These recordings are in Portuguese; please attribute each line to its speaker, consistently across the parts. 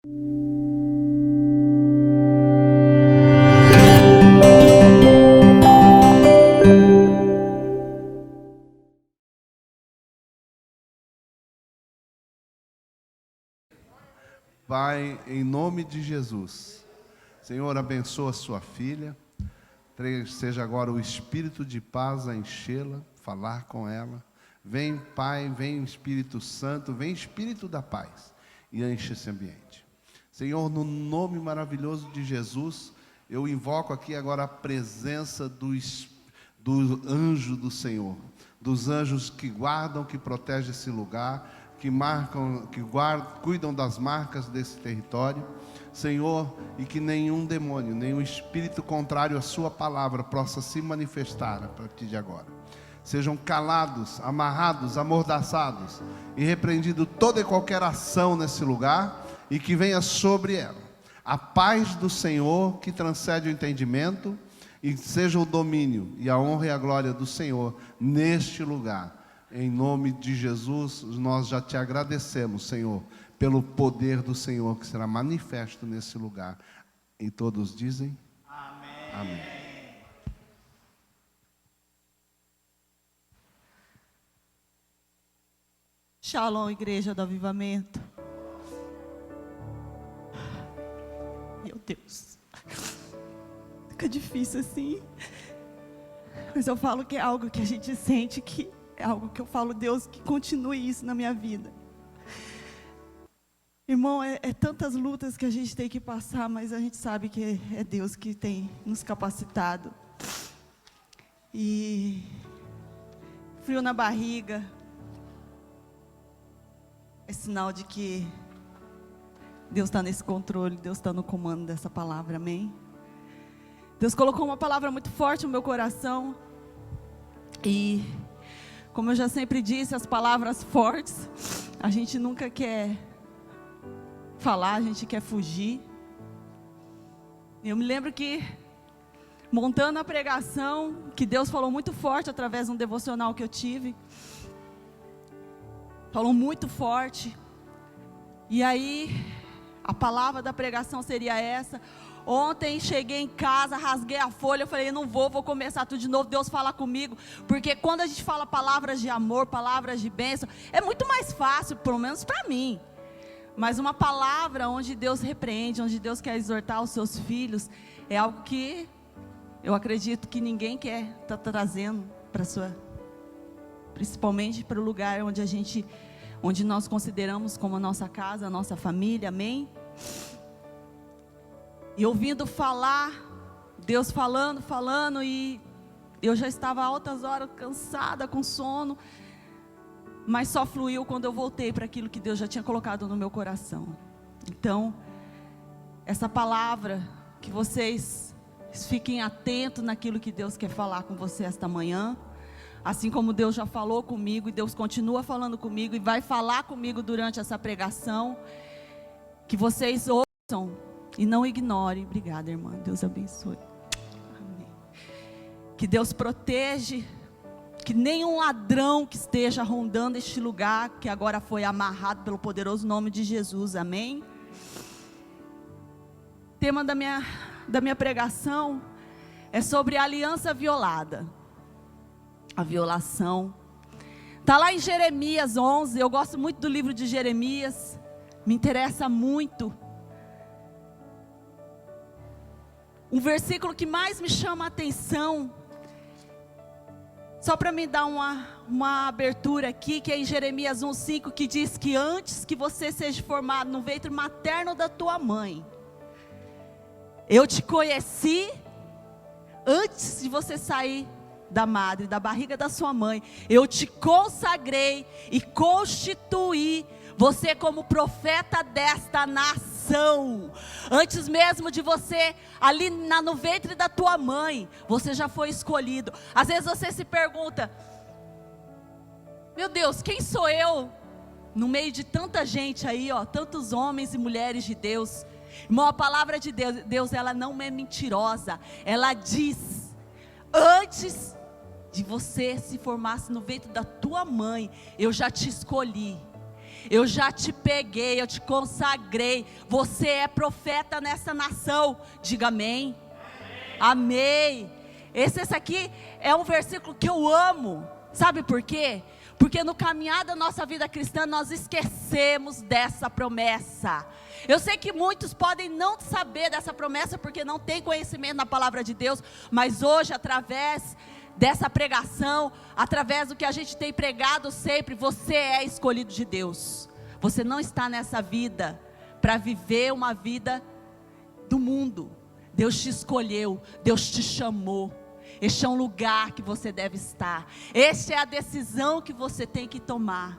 Speaker 1: Pai, em nome de Jesus, Senhor, abençoa sua filha, seja agora o Espírito de paz a enchê-la, falar com ela. Vem, Pai, vem Espírito Santo, vem Espírito da paz e enche esse ambiente. Senhor, no nome maravilhoso de Jesus, eu invoco aqui agora a presença do anjo do Senhor, dos anjos que guardam, que protegem esse lugar, que marcam, cuidam das marcas desse território, Senhor, e que nenhum demônio, nenhum espírito contrário à sua palavra possa se manifestar a partir de agora. Sejam calados, amarrados, amordaçados e repreendido toda e qualquer ação nesse lugar, e que venha sobre ela a paz do Senhor que transcende o entendimento, e seja o domínio e a honra e a glória do Senhor neste lugar. Em nome de Jesus, nós já te agradecemos, Senhor, pelo poder do Senhor que será manifesto nesse lugar. E todos dizem? Amém. Amém.
Speaker 2: Shalom, Igreja do Avivamento. Meu Deus, fica difícil assim, mas eu falo que é algo que a gente sente, que é algo que eu falo, Deus, que continue isso na minha vida. Irmão, é tantas lutas que a gente tem que passar, mas a gente sabe que é Deus que tem nos capacitado. E frio na barriga é sinal de que Deus está nesse controle, Deus está no comando dessa palavra, amém? Deus colocou uma palavra muito forte no meu coração, e como eu já sempre disse, as palavras fortes, a gente nunca quer falar, a gente quer fugir. Eu me lembro que, montando a pregação, que Deus falou muito forte através de um devocional que eu tive, falou muito forte, e aí, a palavra da pregação seria essa. Ontem cheguei em casa, rasguei a folha, eu falei, não vou começar tudo de novo, Deus fala comigo, porque quando a gente fala palavras de amor, palavras de bênção, é muito mais fácil, pelo menos para mim, mas uma palavra onde Deus repreende, onde Deus quer exortar os seus filhos, é algo que eu acredito que ninguém quer estar trazendo para sua, principalmente para o lugar onde nós consideramos como a nossa casa, a nossa família, amém? E ouvindo falar, Deus falando, e eu já estava altas horas, cansada, com sono, mas só fluiu quando eu voltei para aquilo que Deus já tinha colocado no meu coração. Então, essa palavra, que vocês fiquem atentos naquilo que Deus quer falar com você esta manhã, assim como Deus já falou comigo, e Deus continua falando comigo, e vai falar comigo durante essa pregação, que vocês ouçam e não ignorem. Obrigada, irmã, Deus abençoe. Amém. Que Deus proteja, que nenhum ladrão que esteja rondando este lugar, que agora foi amarrado pelo poderoso nome de Jesus, amém? O tema da minha pregação é sobre a aliança violada, a violação. Está lá em Jeremias 11, eu gosto muito do livro de Jeremias, me interessa muito. Um versículo que mais me chama a atenção, só para me dar uma abertura aqui, que é em Jeremias 1:5, que diz que antes que você seja formado no ventre materno da tua mãe, eu te conheci. Antes de você sair da madre, da barriga da sua mãe, eu te consagrei e constituí você como profeta desta nação. Antes mesmo de você, ali no ventre da tua mãe, você já foi escolhido. Às vezes você se pergunta, meu Deus, quem sou eu? No meio de tanta gente aí, ó, tantos homens e mulheres de Deus. Irmão, a palavra de Deus, ela não é mentirosa. Ela diz, antes de você se formasse no ventre da tua mãe, eu já te escolhi. eu já te peguei, eu te consagrei, você é profeta nessa nação. Diga amém. Amém. Esse aqui é um versículo que eu amo. Sabe por quê? Porque no caminhar da nossa vida cristã nós esquecemos dessa promessa. Eu sei que muitos podem não saber dessa promessa porque não tem conhecimento na palavra de Deus, mas hoje, através dessa pregação, através do que a gente tem pregado sempre, você é escolhido de Deus. Você não está nessa vida para viver uma vida do mundo. Deus te escolheu, Deus te chamou. Este é um lugar que você deve estar. Esta é a decisão que você tem que tomar.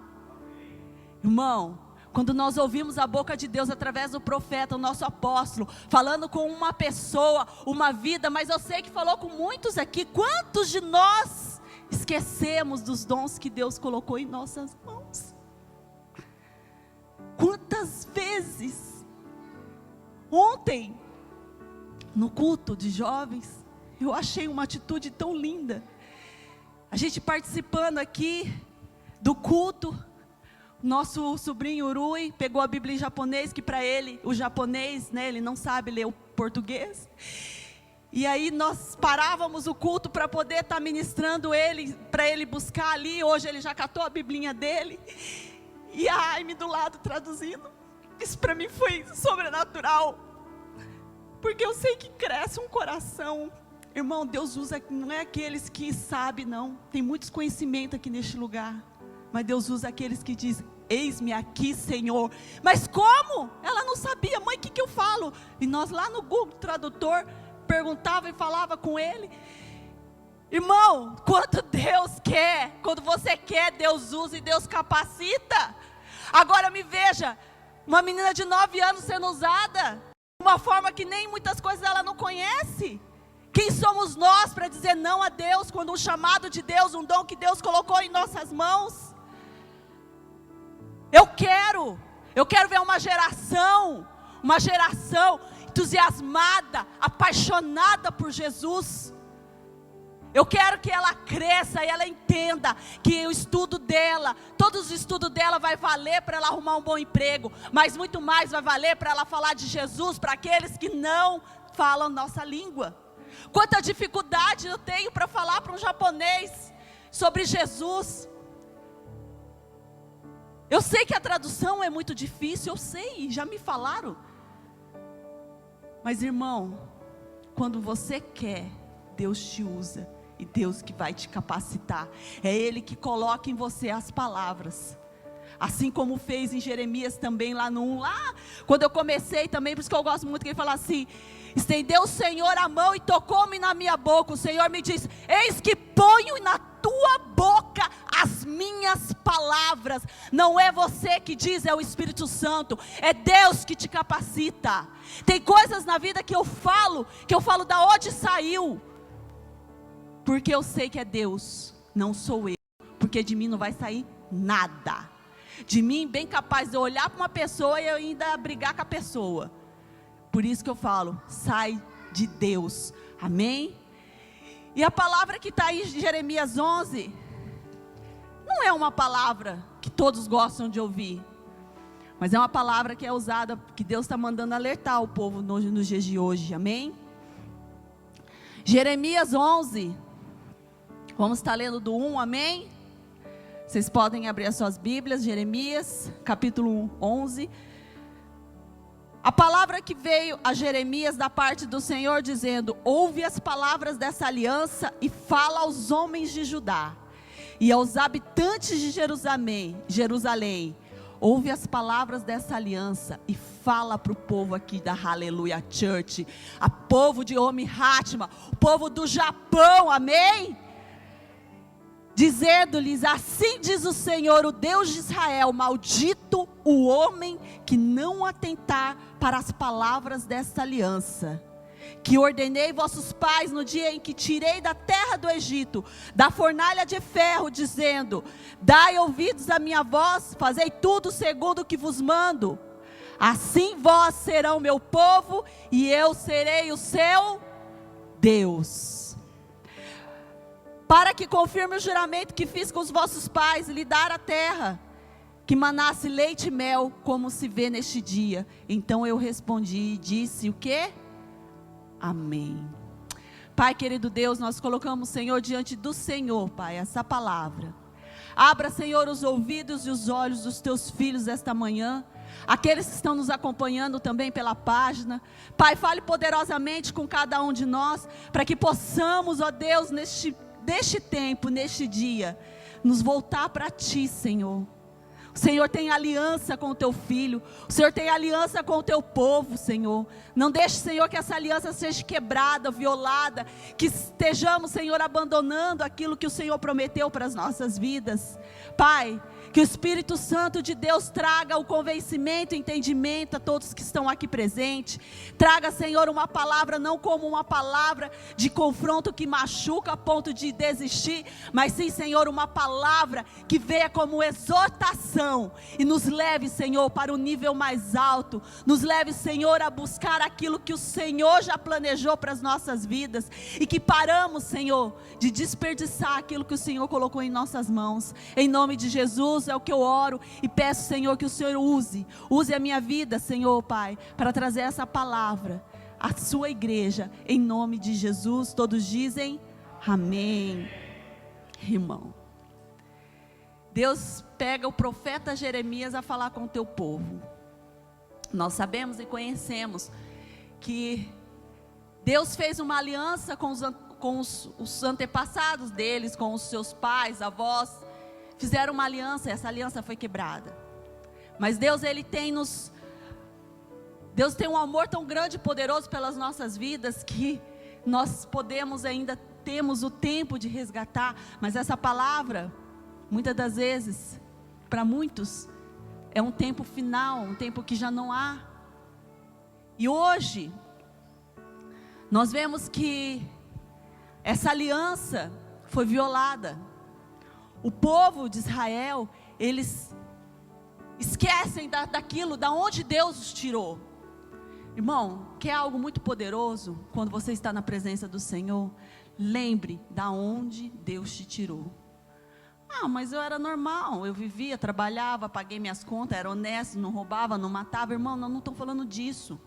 Speaker 2: Irmão, quando nós ouvimos a boca de Deus através do profeta, o nosso apóstolo, falando com uma pessoa, uma vida, mas eu sei que falou com muitos aqui. Quantos de nós esquecemos dos dons que Deus colocou em nossas mãos? Quantas vezes? Ontem, no culto de jovens, eu achei uma atitude tão linda. A gente participando aqui do culto, nosso sobrinho Urui pegou a Bíblia em japonês, que para ele, o japonês, né, ele não sabe ler o português. E aí nós parávamos o culto para poder estar ministrando ele, para ele buscar ali. Hoje ele já catou a Biblinha dele. E a Aime do lado traduzindo. Isso para mim foi sobrenatural. Porque eu sei que cresce um coração. Irmão, Deus usa, não é aqueles que sabem, não. Tem muitos conhecimentos aqui neste lugar. Mas Deus usa aqueles que dizem: eis-me aqui, Senhor. Mas como? Ela não sabia. Mãe, o que eu falo? E nós lá no Google Tradutor, perguntava e falava com ele. Irmão, quando Deus quer, quando você quer, Deus usa e Deus capacita. Agora me veja, uma menina de 9 anos sendo usada de uma forma que nem muitas coisas ela não conhece. Quem somos nós para dizer não a Deus, quando um chamado de Deus, um dom que Deus colocou em nossas mãos? Eu quero ver uma geração entusiasmada, apaixonada por Jesus. Eu quero que ela cresça e ela entenda que o estudo dela, todos os estudos dela vai valer para ela arrumar um bom emprego, mas muito mais vai valer para ela falar de Jesus para aqueles que não falam nossa língua. Quanta dificuldade eu tenho para falar para um japonês sobre Jesus. Eu sei que a tradução é muito difícil, eu sei, já me falaram. Mas irmão, quando você quer, Deus te usa. E Deus que vai te capacitar. É Ele que coloca em você as palavras. Assim como fez em Jeremias também lá no 1. Lá, quando eu comecei também, por isso que eu gosto muito que ele fala assim: estendeu o Senhor a mão e tocou-me na minha boca. O Senhor me disse: eis que ponho na tua boca as minhas palavras. Não é você que diz, é o Espírito Santo. É Deus que te capacita. Tem coisas na vida que eu falo da onde saiu. Porque eu sei que é Deus, não sou eu. Porque de mim não vai sair nada. De mim, bem capaz de eu olhar para uma pessoa e eu ainda brigar com a pessoa. Por isso que eu falo, sai de Deus. Amém? E a palavra que está aí em Jeremias 11, não é uma palavra que todos gostam de ouvir. Mas é uma palavra que é usada, que Deus está mandando alertar o povo nos dias de hoje. Amém? Jeremias 11. Vamos estar lendo do 1, amém? Vocês podem abrir as suas Bíblias, Jeremias, capítulo 11. A palavra que veio a Jeremias da parte do Senhor dizendo: ouve as palavras dessa aliança e fala aos homens de Judá e aos habitantes de Jerusalém. Ouve as palavras dessa aliança e fala para o povo aqui da Hallelujah Church, a povo de Omihatma, o povo do Japão, amém? Dizendo-lhes: assim diz o Senhor, o Deus de Israel: maldito o homem que não atentar para as palavras desta aliança, que ordenei vossos pais no dia em que tirei da terra do Egito, da fornalha de ferro, dizendo: dai ouvidos à minha voz, fazei tudo segundo o que vos mando. Assim vós serão meu povo, e eu serei o seu Deus. Para que confirme o juramento que fiz com os vossos pais, e lhe dar a terra que manasse leite e mel, como se vê neste dia. Então eu respondi e disse o quê? Amém. Pai querido Deus, nós colocamos, Senhor, diante do Senhor, Pai, essa palavra. Abra, Senhor, os ouvidos e os olhos dos teus filhos esta manhã. Aqueles que estão nos acompanhando também pela página. Pai, fale poderosamente com cada um de nós, para que possamos, ó Deus, neste tempo, neste dia, nos voltar para Ti, Senhor. O Senhor tem aliança com o Teu Filho. O Senhor tem aliança com o Teu povo, Senhor. Não deixe, Senhor, que essa aliança seja quebrada, violada. Que estejamos, Senhor, abandonando aquilo que o Senhor prometeu para as nossas vidas. Pai, que o Espírito Santo de Deus traga o convencimento e entendimento a todos que estão aqui presentes. Traga, Senhor, uma palavra não como uma palavra de confronto que machuca a ponto de desistir, mas sim, Senhor, uma palavra que venha como exortação e nos leve, Senhor, para o nível mais alto. Nos leve, Senhor, a buscar aquilo que o Senhor já planejou para as nossas vidas e que paramos, Senhor, de desperdiçar aquilo que o Senhor colocou em nossas mãos. Em nome de Jesus é o que eu oro e peço, Senhor, que o Senhor use a minha vida, Senhor, Pai, para trazer essa palavra à sua igreja, em nome de Jesus. Todos dizem amém. Irmão, Deus pega o profeta Jeremias a falar com o teu povo. Nós sabemos e conhecemos que Deus fez uma aliança com os antepassados deles, com os seus pais, avós. Fizeram uma aliança, essa aliança foi quebrada. Mas Deus, Deus tem um amor tão grande e poderoso pelas nossas vidas, que nós podemos ainda, temos o tempo de resgatar. Mas essa palavra, muitas das vezes, para muitos, é um tempo final, um tempo que já não há. E hoje, nós vemos que essa aliança foi violada. O povo de Israel, eles esquecem daquilo, da onde Deus os tirou. Irmão, quer algo muito poderoso? Quando você está na presença do Senhor, lembre da onde Deus te tirou. Ah, mas eu era normal, eu vivia, trabalhava, paguei minhas contas, era honesto, não roubava, não matava. Irmão, não estou falando disso.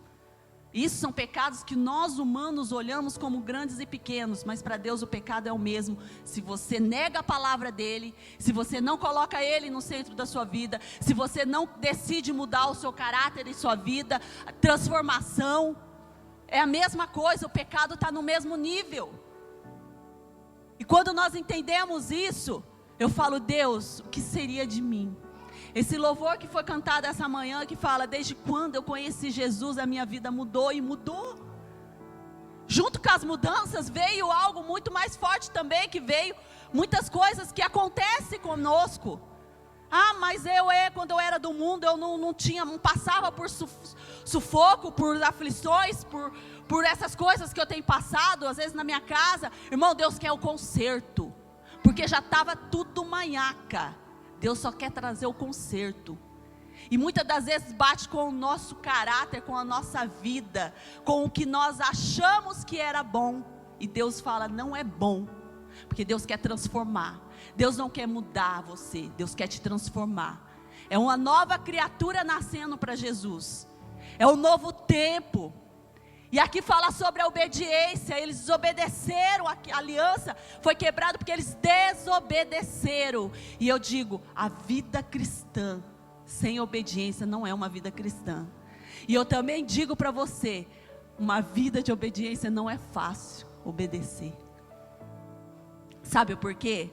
Speaker 2: Isso são pecados que nós humanos olhamos como grandes e pequenos, mas para Deus o pecado é o mesmo. Se você nega a palavra dEle, se você não coloca Ele no centro da sua vida, se você não decide mudar o seu caráter e sua vida, a transformação, é a mesma coisa, o pecado está no mesmo nível. E quando nós entendemos isso, eu falo, Deus, o que seria de mim? Esse louvor que foi cantado essa manhã, que fala, desde quando eu conheci Jesus, a minha vida mudou e mudou. Junto com as mudanças veio algo muito mais forte também, que veio muitas coisas que acontecem conosco. Ah, mas quando eu era do mundo, eu não passava por sufoco, por aflições, por essas coisas que eu tenho passado, às vezes na minha casa. Irmão, Deus quer o conserto, porque já estava tudo manhaca. Deus só quer trazer o conserto. E muitas das vezes bate com o nosso caráter, com a nossa vida, com o que nós achamos que era bom. E Deus fala, não é bom. Porque Deus quer transformar. Deus não quer mudar você, Deus quer te transformar. É uma nova criatura nascendo para Jesus. É um novo tempo. E aqui fala sobre a obediência. Eles desobedeceram, a aliança foi quebrada porque eles desobedeceram. E eu digo, a vida cristã sem obediência não é uma vida cristã. E eu também digo para você, uma vida de obediência não é fácil obedecer. Sabe por quê?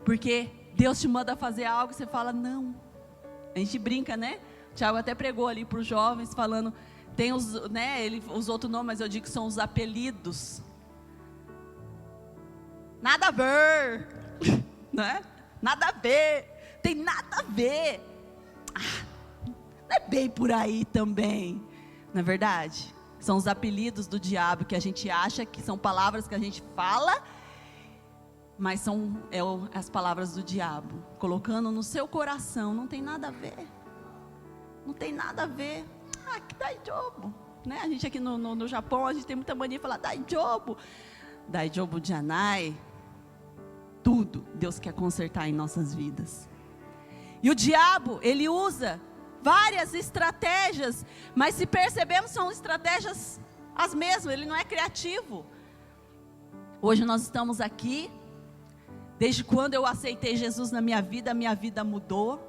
Speaker 2: Porque Deus te manda fazer algo e você fala não. A gente brinca, né? O Tiago até pregou ali para os jovens falando, tem os, né, ele usou outro nome, mas eu digo que são os apelidos. Nada a ver, né? Nada a ver, tem nada a ver. Não é bem por aí também, não é verdade? São os apelidos do diabo que a gente acha que são palavras que a gente fala, mas são as palavras do diabo, colocando no seu coração, não tem nada a ver. Não tem nada a ver. Que Daijobu, né? A gente aqui no Japão, a gente tem muita mania de falar Daijobu, Daijobu Janai. Tudo Deus quer consertar em nossas vidas. E o diabo, ele usa várias estratégias, mas se percebemos, são estratégias as mesmas, ele não é criativo. Hoje nós estamos aqui, desde quando eu aceitei Jesus na minha vida mudou.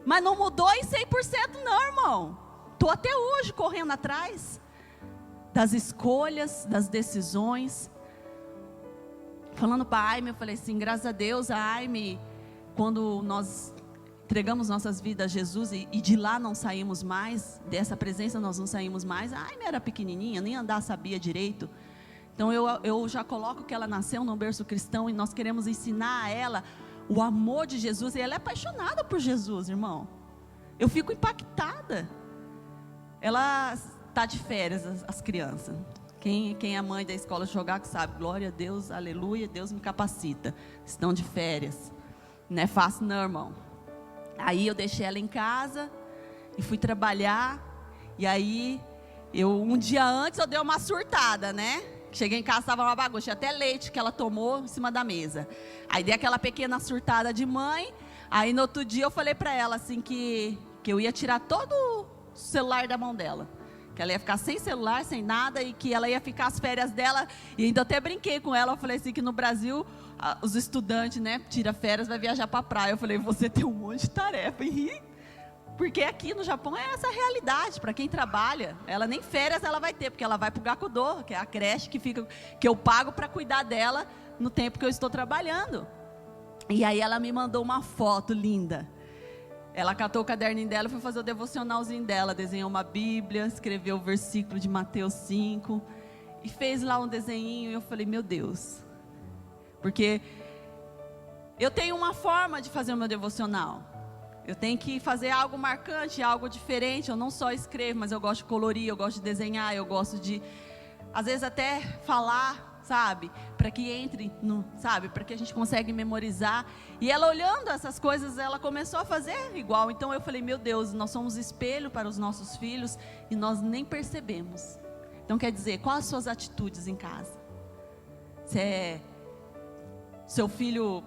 Speaker 2: Mas não mudou em 100% não, irmão. Estou até hoje correndo atrás das escolhas, das decisões. Falando para a Aime, eu falei assim, graças a Deus, a Aime, quando nós entregamos nossas vidas a Jesus e de lá não saímos mais, dessa presença nós não saímos mais. A Aime era pequenininha, nem andar sabia direito. Então eu já coloco que ela nasceu num berço cristão e nós queremos ensinar a ela o amor de Jesus. E ela é apaixonada por Jesus, irmão. Eu fico impactada. Ela está de férias, as crianças. Quem é mãe da escola jogar que sabe, glória a Deus, aleluia, Deus me capacita. Estão de férias. Não é fácil não, irmão. Aí eu deixei ela em casa e fui trabalhar. E aí, um dia antes eu dei uma surtada, né? Cheguei em casa, estava uma bagunça, tinha até leite que ela tomou em cima da mesa. Aí dei aquela pequena surtada de mãe. Aí no outro dia eu falei para ela assim que eu ia tirar todo o celular da mão dela. Que ela ia ficar sem celular, sem nada, e que ela ia ficar as férias dela. E ainda até brinquei com ela, eu falei assim que no Brasil, os estudantes, né, tira férias, vai viajar para a praia. Eu falei, você tem um monte de tarefa, e ri. Porque aqui no Japão é essa a realidade, para quem trabalha, ela nem férias ela vai ter, porque ela vai para o Gakudo, que é a creche que eu pago para cuidar dela no tempo que eu estou trabalhando. E aí ela me mandou uma foto linda. Ela catou o caderninho dela e foi fazer o devocionalzinho dela, desenhou uma Bíblia, escreveu o versículo de Mateus 5, e fez lá um desenhinho, e eu falei, meu Deus, porque eu tenho uma forma de fazer o meu devocional. Eu tenho que fazer algo marcante, algo diferente. Eu não só escrevo, mas eu gosto de colorir, eu gosto de desenhar, eu gosto de, às vezes até falar, sabe? Para que entre, sabe? Para que a gente consiga memorizar. E ela olhando essas coisas, ela começou a fazer igual. Então eu falei, meu Deus, nós somos espelho para os nossos filhos e nós nem percebemos. Então quer dizer, quais as suas atitudes em casa? Seu filho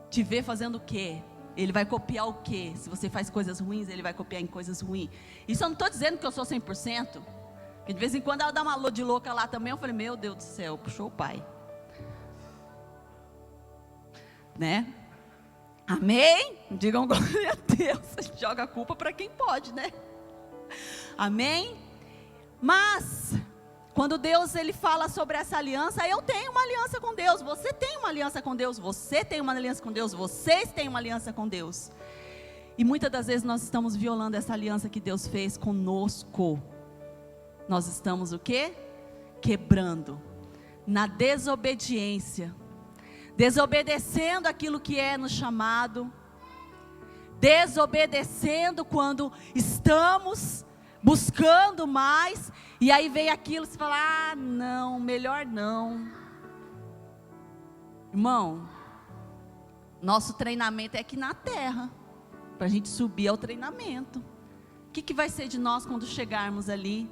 Speaker 2: te vê fazendo o quê? Ele vai copiar o quê? Se você faz coisas ruins, ele vai copiar em coisas ruins. Isso eu não estou dizendo que eu sou 100%. Porque de vez em quando ela dá uma de louca lá também. Eu falei, meu Deus do céu, puxou o pai. Né? Amém? Digam glória a Deus. A gente joga a culpa para quem pode, né? Amém? Mas quando Deus ele fala sobre essa aliança, eu tenho uma aliança com Deus, você tem uma aliança com Deus, você tem uma aliança com Deus, vocês têm uma aliança com Deus. E muitas das vezes nós estamos violando essa aliança que Deus fez conosco. Nós estamos o quê? Quebrando, na desobediência, desobedecendo aquilo que é nos chamado, desobedecendo quando estamos buscando mais, e aí vem aquilo, você fala, ah não, melhor não. Irmão, nosso treinamento é aqui na terra, para a gente subir ao treinamento. O que vai ser de nós quando chegarmos ali?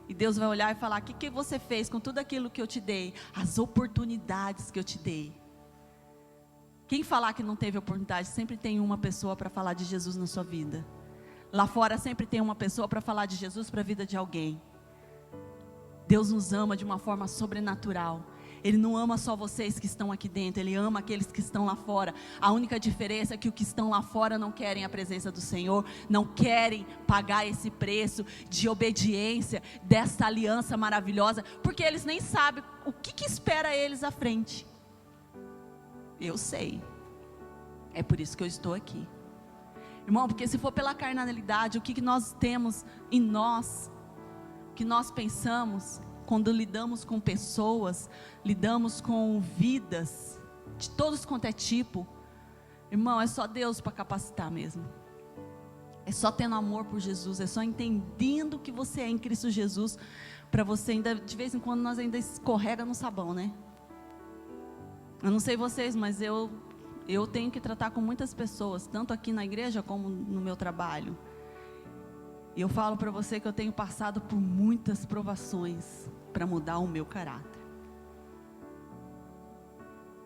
Speaker 2: E Deus vai olhar e falar, o que você fez com tudo aquilo que eu te dei? As oportunidades que eu te dei. Quem falar que não teve oportunidade, sempre tem uma pessoa para falar de Jesus na sua vida. Lá fora sempre tem uma pessoa para falar de Jesus para a vida de alguém. Deus nos ama de uma forma sobrenatural. Ele não ama só vocês que estão aqui dentro, Ele ama aqueles que estão lá fora. A única diferença é que os que estão lá fora não querem a presença do Senhor, não querem pagar esse preço de obediência, dessa aliança maravilhosa, porque eles nem sabem o que espera eles à frente. Eu sei, é por isso que eu estou aqui. Irmão, porque se for pela carnalidade, o que nós temos em nós, o que nós pensamos, quando lidamos com pessoas, lidamos com vidas, de todos quanto é tipo, irmão, é só Deus para capacitar mesmo. É só tendo amor por Jesus, é só entendendo que você é em Cristo Jesus, para você ainda, de vez em quando nós ainda escorrega no sabão, né? Eu não sei vocês, mas eu tenho que tratar com muitas pessoas, tanto aqui na igreja como no meu trabalho. E eu falo para você que eu tenho passado por muitas provações para mudar o meu caráter.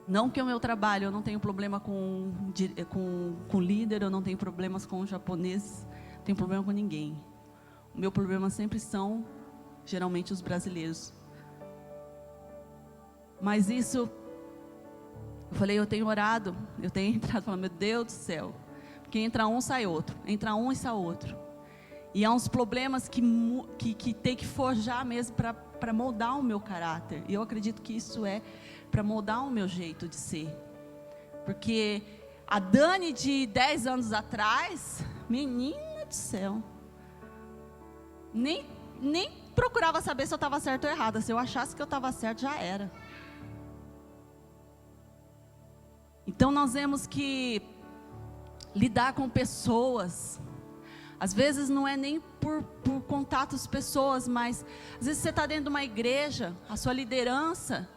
Speaker 2: Não que o meu trabalho, eu não tenho problema com líder, eu não tenho problemas com japoneses, não tenho problema com ninguém. O meu problema sempre são, geralmente, os brasileiros. Mas isso, eu falei, eu tenho orado, eu tenho entrado, falando, meu Deus do céu, porque entra um, sai outro, entra um e sai outro. E há uns problemas que tem que forjar mesmo para moldar o meu caráter. E eu acredito que isso é para moldar o meu jeito de ser. Porque a Dani de 10 anos atrás, menina do céu, nem procurava saber se eu estava certo ou errada. Se eu achasse que eu estava certo, já era. Então nós temos que lidar com pessoas. Às vezes não é nem por contatos pessoas, mas às vezes você está dentro de uma igreja, a sua liderança,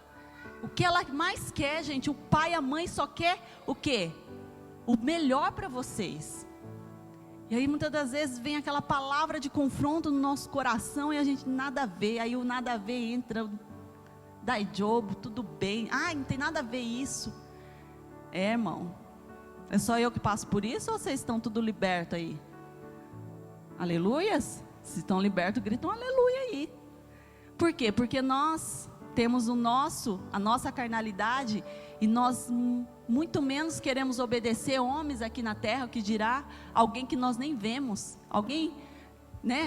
Speaker 2: o que ela mais quer, gente, o pai e a mãe só quer o quê? O melhor para vocês. E aí muitas das vezes vem aquela palavra de confronto no nosso coração e a gente nada a ver, aí o nada a ver entra, dai jobo, tudo bem, não tem nada a ver isso. Irmão, é só eu que passo por isso ou vocês estão tudo libertos aí? Aleluias? Se estão libertos, gritam aleluia aí. Por quê? Porque nós temos a nossa carnalidade e nós muito menos queremos obedecer homens aqui na terra, o que dirá alguém que nós nem vemos. Alguém,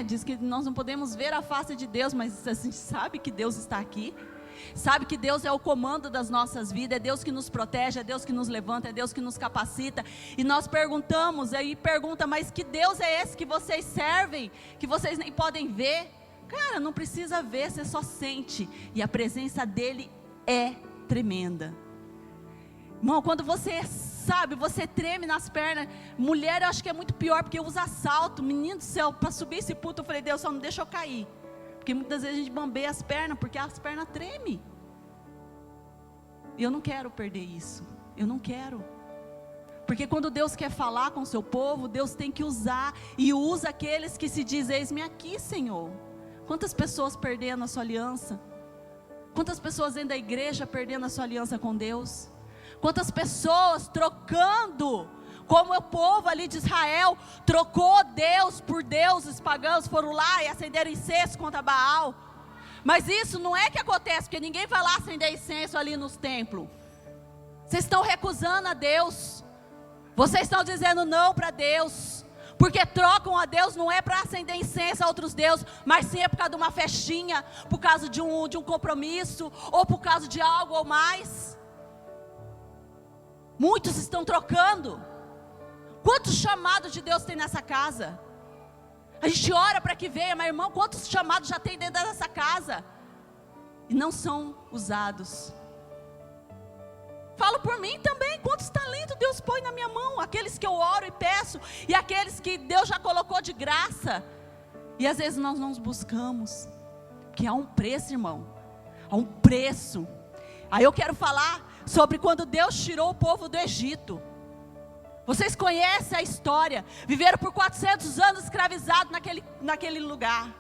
Speaker 2: diz que nós não podemos ver a face de Deus, mas a gente sabe que Deus está aqui. Sabe que Deus é o comando das nossas vidas, é Deus que nos protege, é Deus que nos levanta, é Deus que nos capacita. E nós perguntamos, aí pergunta, mas que Deus é esse que vocês servem, que vocês nem podem ver? Cara, não precisa ver, você só sente. E a presença dele é tremenda. Irmão, quando você sabe, você treme nas pernas. Mulher eu acho que é muito pior, porque usa salto. Menino do céu, para subir esse púlpito eu falei, Deus, só não deixa eu cair. Porque muitas vezes a gente bambeia as pernas, porque as pernas tremem. E eu não quero perder isso. Eu não quero. Porque quando Deus quer falar com o seu povo, Deus tem que usar. E usa aqueles que se dizem, eis-me aqui, Senhor. Quantas pessoas perdendo a sua aliança? Quantas pessoas dentro da igreja perdendo a sua aliança com Deus? Quantas pessoas trocando, como o povo ali de Israel trocou Deus por deuses pagãos, foram lá e acenderam incenso contra Baal. Mas isso não é que acontece, porque ninguém vai lá acender incenso ali nos templos. Vocês estão recusando a Deus, vocês estão dizendo não para Deus, porque trocam a Deus não é para acender incenso a outros deuses, mas sim é por causa de uma festinha, por causa de um compromisso, ou por causa de algo ou mais. Muitos estão trocando. Quantos chamados de Deus tem nessa casa? A gente ora para que venha, mas irmão, quantos chamados já tem dentro dessa casa? E não são usados. Falo por mim também, quantos talentos Deus põe na minha mão? Aqueles que eu oro e peço, e aqueles que Deus já colocou de graça. E às vezes nós não os buscamos, porque há um preço, irmão. Há um preço. Aí eu quero falar sobre quando Deus tirou o povo do Egito. Vocês conhecem a história. Viveram por 400 anos escravizados naquele lugar,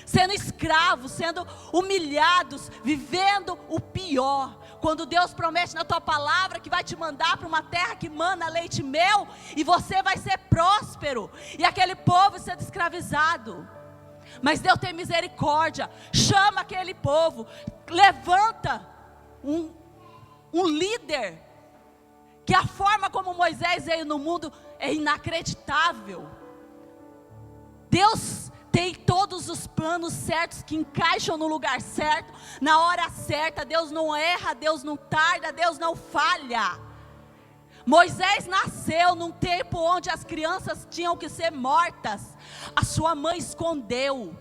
Speaker 2: sendo escravos, sendo humilhados, vivendo o pior. Quando Deus promete na tua palavra que vai te mandar para uma terra que mana leite e mel, e você vai ser próspero, e aquele povo sendo escravizado. Mas Deus tem misericórdia, chama aquele povo, levanta um líder, que a forma como Moisés veio no mundo é inacreditável. Deus tem todos os planos certos que encaixam no lugar certo, na hora certa. Deus não erra, Deus não tarda, Deus não falha. Moisés nasceu num tempo onde as crianças tinham que ser mortas. A sua mãe escondeu,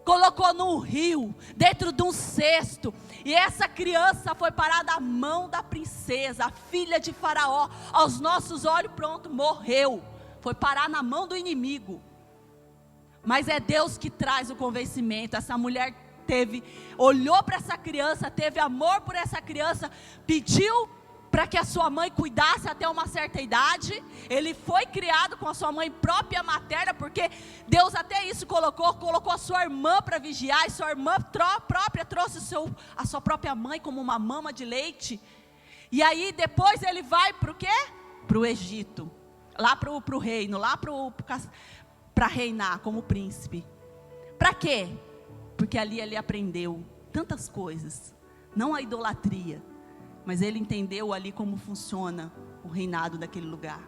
Speaker 2: colocou num rio, dentro de um cesto, e essa criança foi parar na mão da princesa, a filha de Faraó. Aos nossos olhos, pronto, morreu, foi parar na mão do inimigo. Mas é Deus que traz o convencimento. Essa mulher olhou para essa criança, teve amor por essa criança, pediu para que a sua mãe cuidasse até uma certa idade. Ele foi criado com a sua mãe própria materna, porque Deus até isso colocou a sua irmã para vigiar, e sua irmã própria trouxe a sua própria mãe como uma mama de leite. E aí depois ele vai para o quê? Para o Egito, lá para o reino, lá para reinar como príncipe. Para quê? Porque ali ele aprendeu tantas coisas, não a idolatria, mas ele entendeu ali como funciona o reinado daquele lugar.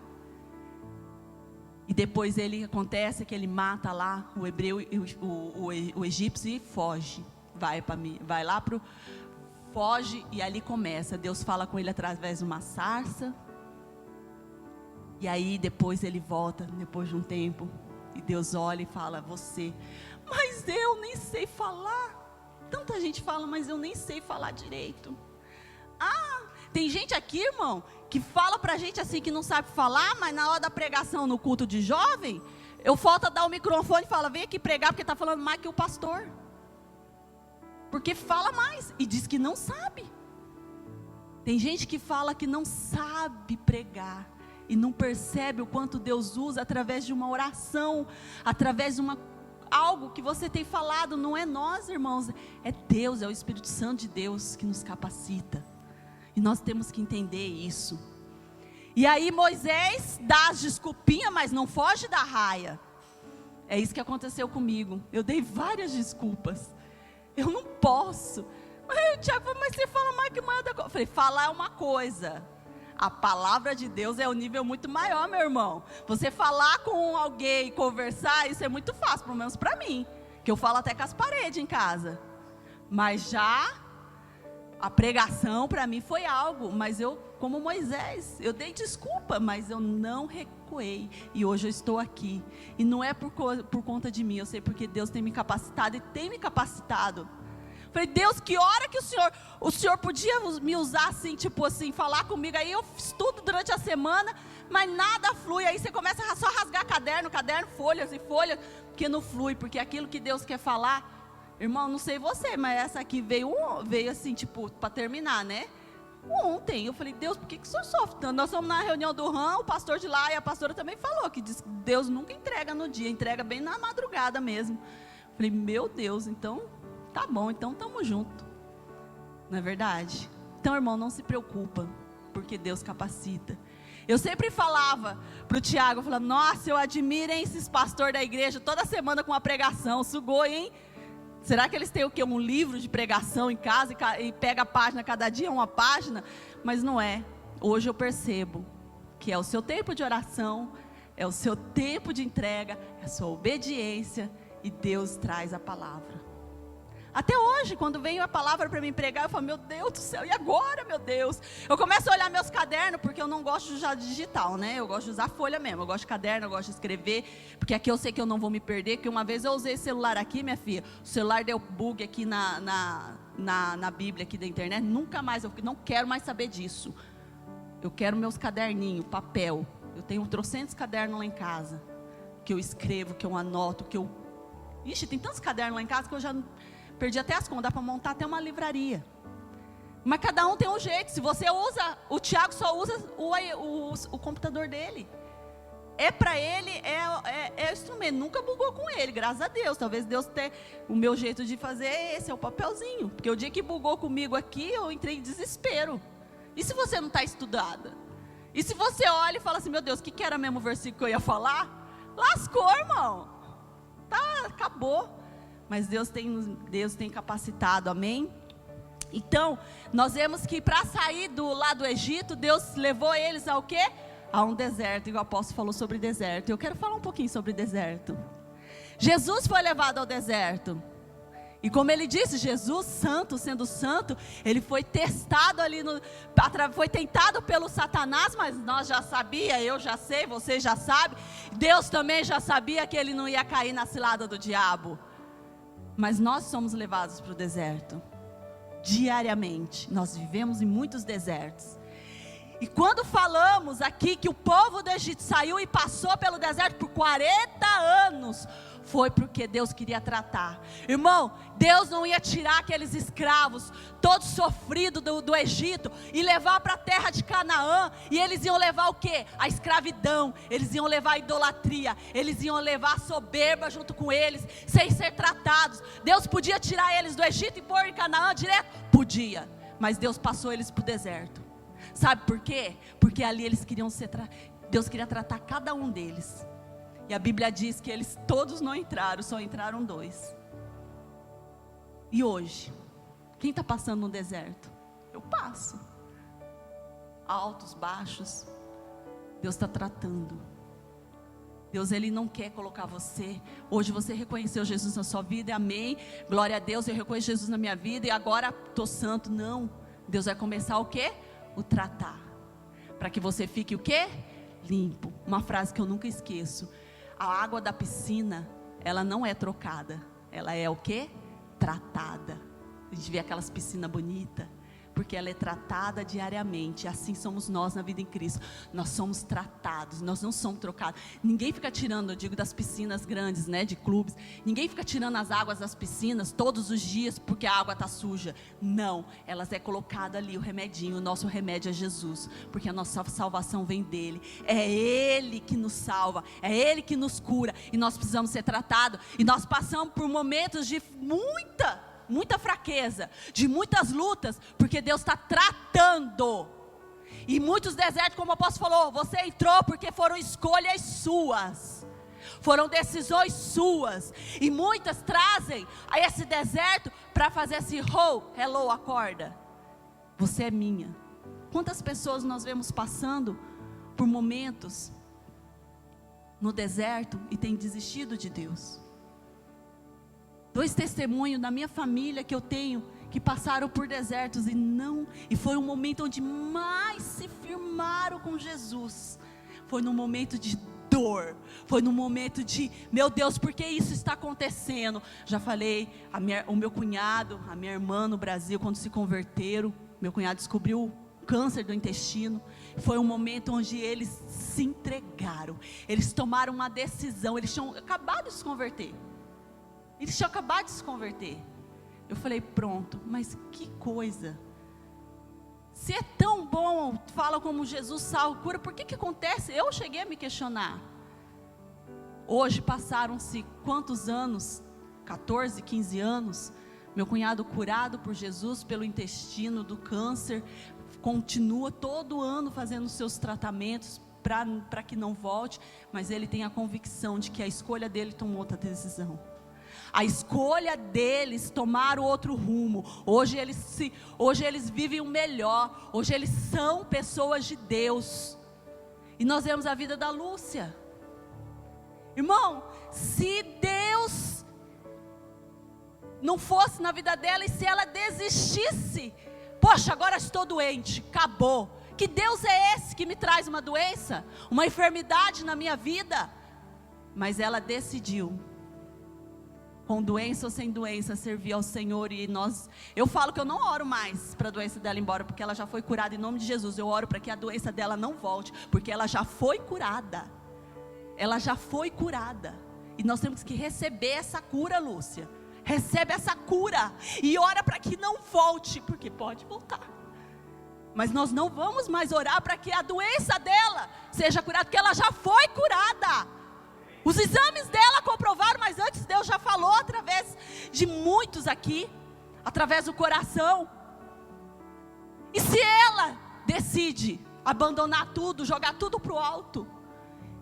Speaker 2: E depois acontece que ele mata lá o hebreu, o egípcio e foge. Vai lá foge e ali começa. Deus fala com ele através de uma sarça. E aí depois ele volta, depois de um tempo. E Deus olha e fala, mas eu nem sei falar. Tanta gente fala, mas eu nem sei falar direito. Tem gente aqui, irmão, que fala pra gente assim que não sabe falar, mas na hora da pregação no culto de jovem, eu falta dar o microfone e fala, vem aqui pregar porque está falando mais que o pastor. Porque fala mais e diz que não sabe. Tem gente que fala que não sabe pregar e não percebe o quanto Deus usa através de uma oração, através de algo que você tem falado. Não é nós, irmãos, é Deus, é o Espírito Santo de Deus que nos capacita. E nós temos que entender isso. E aí Moisés dá as desculpinhas, mas não foge da raia. É isso que aconteceu comigo. Eu dei várias desculpas. Eu não posso. Mas o Tiago falou, mas você fala mais que manda. Eu falei, falar é uma coisa. A palavra de Deus é um nível muito maior, meu irmão. Você falar com alguém, conversar, isso é muito fácil, pelo menos para mim. Que eu falo até com as paredes em casa. Mas já a pregação para mim foi algo. Mas eu, como Moisés, eu dei desculpa, mas eu não recuei. E hoje eu estou aqui. E não é por conta de mim, eu sei porque Deus tem me capacitado e tem me capacitado. Falei, Deus, que hora que o Senhor podia me usar assim, tipo assim, falar comigo. Aí eu estudo durante a semana, mas nada flui. Aí você começa a só rasgar caderno, folhas e folhas, porque não flui, porque aquilo que Deus quer falar, irmão, não sei você, mas essa aqui veio assim, tipo, para terminar, né? Ontem, eu falei, Deus, por que o Senhor sofre tanto? Nós fomos na reunião do RAM, o pastor de lá e a pastora também falou, que diz que Deus nunca entrega no dia, entrega bem na madrugada mesmo. Eu falei, meu Deus, então, tá bom, então estamos juntos. Não é verdade? Então, irmão, não se preocupa, porque Deus capacita. Eu sempre falava para o Tiago, eu falava, nossa, eu admiro, hein, esses pastores da igreja, toda semana com uma pregação, sugou, hein? Será que eles têm o quê? Um livro de pregação em casa e pega a página, cada dia uma página? Mas não é. Hoje eu percebo que é o seu tempo de oração, é o seu tempo de entrega, é a sua obediência e Deus traz a palavra. Até hoje, quando vem a palavra para mim pregar, eu falo, meu Deus do céu, e agora, meu Deus? Eu começo a olhar meus cadernos, porque eu não gosto de usar digital, né? Eu gosto de usar folha mesmo, eu gosto de caderno, eu gosto de escrever, porque aqui eu sei que eu não vou me perder, porque uma vez eu usei celular aqui, minha filha, o celular deu bug aqui na Bíblia aqui da internet, nunca mais, eu não quero mais saber disso. Eu quero meus caderninhos, papel. Eu tenho 300 cadernos lá em casa, que eu escrevo, que eu anoto, que eu... Ixi, tem tantos cadernos lá em casa que eu já... perdi até as contas, dá para montar até uma livraria. Mas cada um tem um jeito. Se você usa, o Tiago só usa o computador dele. É para ele, é instrumento. Nunca bugou com ele, graças a Deus. Talvez Deus tenha... O meu jeito de fazer é esse, é o papelzinho. Porque o dia que bugou comigo aqui, eu entrei em desespero. E se você não está estudada? E se você olha e fala assim, meu Deus, o que era mesmo o versículo que eu ia falar? Lascou, irmão. Tá, acabou. Mas Deus tem capacitado, amém? Então, nós vemos que para sair lá do Egito, Deus levou eles ao quê? A um deserto, e o apóstolo falou sobre deserto. Eu quero falar um pouquinho sobre deserto. Jesus foi levado ao deserto. E como ele disse, Jesus, santo, sendo santo, ele foi testado ali, foi tentado pelo Satanás, mas nós já sabia, eu já sei, você já sabe. Deus também já sabia que ele não ia cair na cilada do diabo. Mas nós somos levados para o deserto, diariamente. Nós vivemos em muitos desertos. E quando falamos aqui que o povo do Egito saiu e passou pelo deserto por 40 anos, foi porque Deus queria tratar. Irmão, Deus não ia tirar aqueles escravos, todos sofridos do Egito, e levar para a terra de Canaã, e eles iam levar o quê? A escravidão, eles iam levar a idolatria, eles iam levar a soberba junto com eles, sem ser tratados. Deus podia tirar eles do Egito e pôr em Canaã direto? Podia, mas Deus passou eles para o deserto. Sabe por quê? Porque ali eles queriam Deus queria tratar cada um deles. E a Bíblia diz que eles todos não entraram, só entraram 2. E hoje, quem está passando no deserto? Eu passo. Altos, baixos, Deus está tratando. Deus, Ele não quer colocar você. Hoje você reconheceu Jesus na sua vida, amém. Glória a Deus, eu reconheço Jesus na minha vida e agora estou santo. Não, Deus vai começar o quê? O tratar. Para que você fique o quê? Limpo. Uma frase que eu nunca esqueço. A água da piscina, ela não é trocada. Ela é o quê? Tratada. A gente vê aquelas piscinas bonitas, porque ela é tratada diariamente. Assim somos nós na vida em Cristo. Nós somos tratados, nós não somos trocados. Ninguém fica tirando, eu digo das piscinas grandes, né, de clubes. Ninguém fica tirando as águas das piscinas todos os dias porque a água está suja. Não, elas é colocada ali o remedinho. O nosso remédio é Jesus, porque a nossa salvação vem dele. É Ele que nos salva, é Ele que nos cura. E nós precisamos ser tratados. E nós passamos por momentos de muita fraqueza, de muitas lutas, porque Deus está tratando. E muitos desertos, como o apóstolo falou, você entrou porque foram escolhas suas, foram decisões suas, e muitas trazem a esse deserto para fazer esse hello, acorda, você é minha. Quantas pessoas nós vemos passando por momentos no deserto e têm desistido de Deus? 2 testemunhos da minha família que eu tenho, que passaram por desertos e foi um momento onde mais se firmaram com Jesus. Foi num momento de dor, foi num momento de, meu Deus, por que isso está acontecendo? Já falei, o meu cunhado, a minha irmã no Brasil, quando se converteram, meu cunhado descobriu câncer do intestino. Foi um momento onde eles se entregaram, eles tomaram uma decisão, eles tinham acabado de se converter. Eu falei, pronto, mas que coisa. Se é tão bom, fala como Jesus salva, cura, por que acontece? Eu cheguei a me questionar. Hoje passaram-se quantos anos? 14, 15 anos. Meu cunhado curado por Jesus, pelo intestino do câncer, continua todo ano fazendo seus tratamentos para que não volte, mas ele tem a convicção de que a escolha dele tomou outra decisão. A escolha deles tomar outro rumo. Hoje eles vivem o melhor. Hoje eles são pessoas de Deus. E nós vemos a vida da Lúcia. Irmão, se Deus não fosse na vida dela e se ela desistisse, poxa, agora estou doente, acabou. Que Deus é esse que me traz uma doença, uma enfermidade na minha vida? Mas ela decidiu, com doença ou sem doença, servir ao Senhor. E eu falo que eu não oro mais para a doença dela ir embora, porque ela já foi curada em nome de Jesus. Eu oro para que a doença dela não volte, porque ela já foi curada. Ela já foi curada. E nós temos que receber essa cura, Lúcia. Recebe essa cura e ora para que não volte, porque pode voltar. Mas nós não vamos mais orar para que a doença dela seja curada, porque ela já foi curada. Os exames dela comprovaram, mas antes Deus já falou através de muitos aqui, através do coração. E se ela decide abandonar tudo, jogar tudo para o alto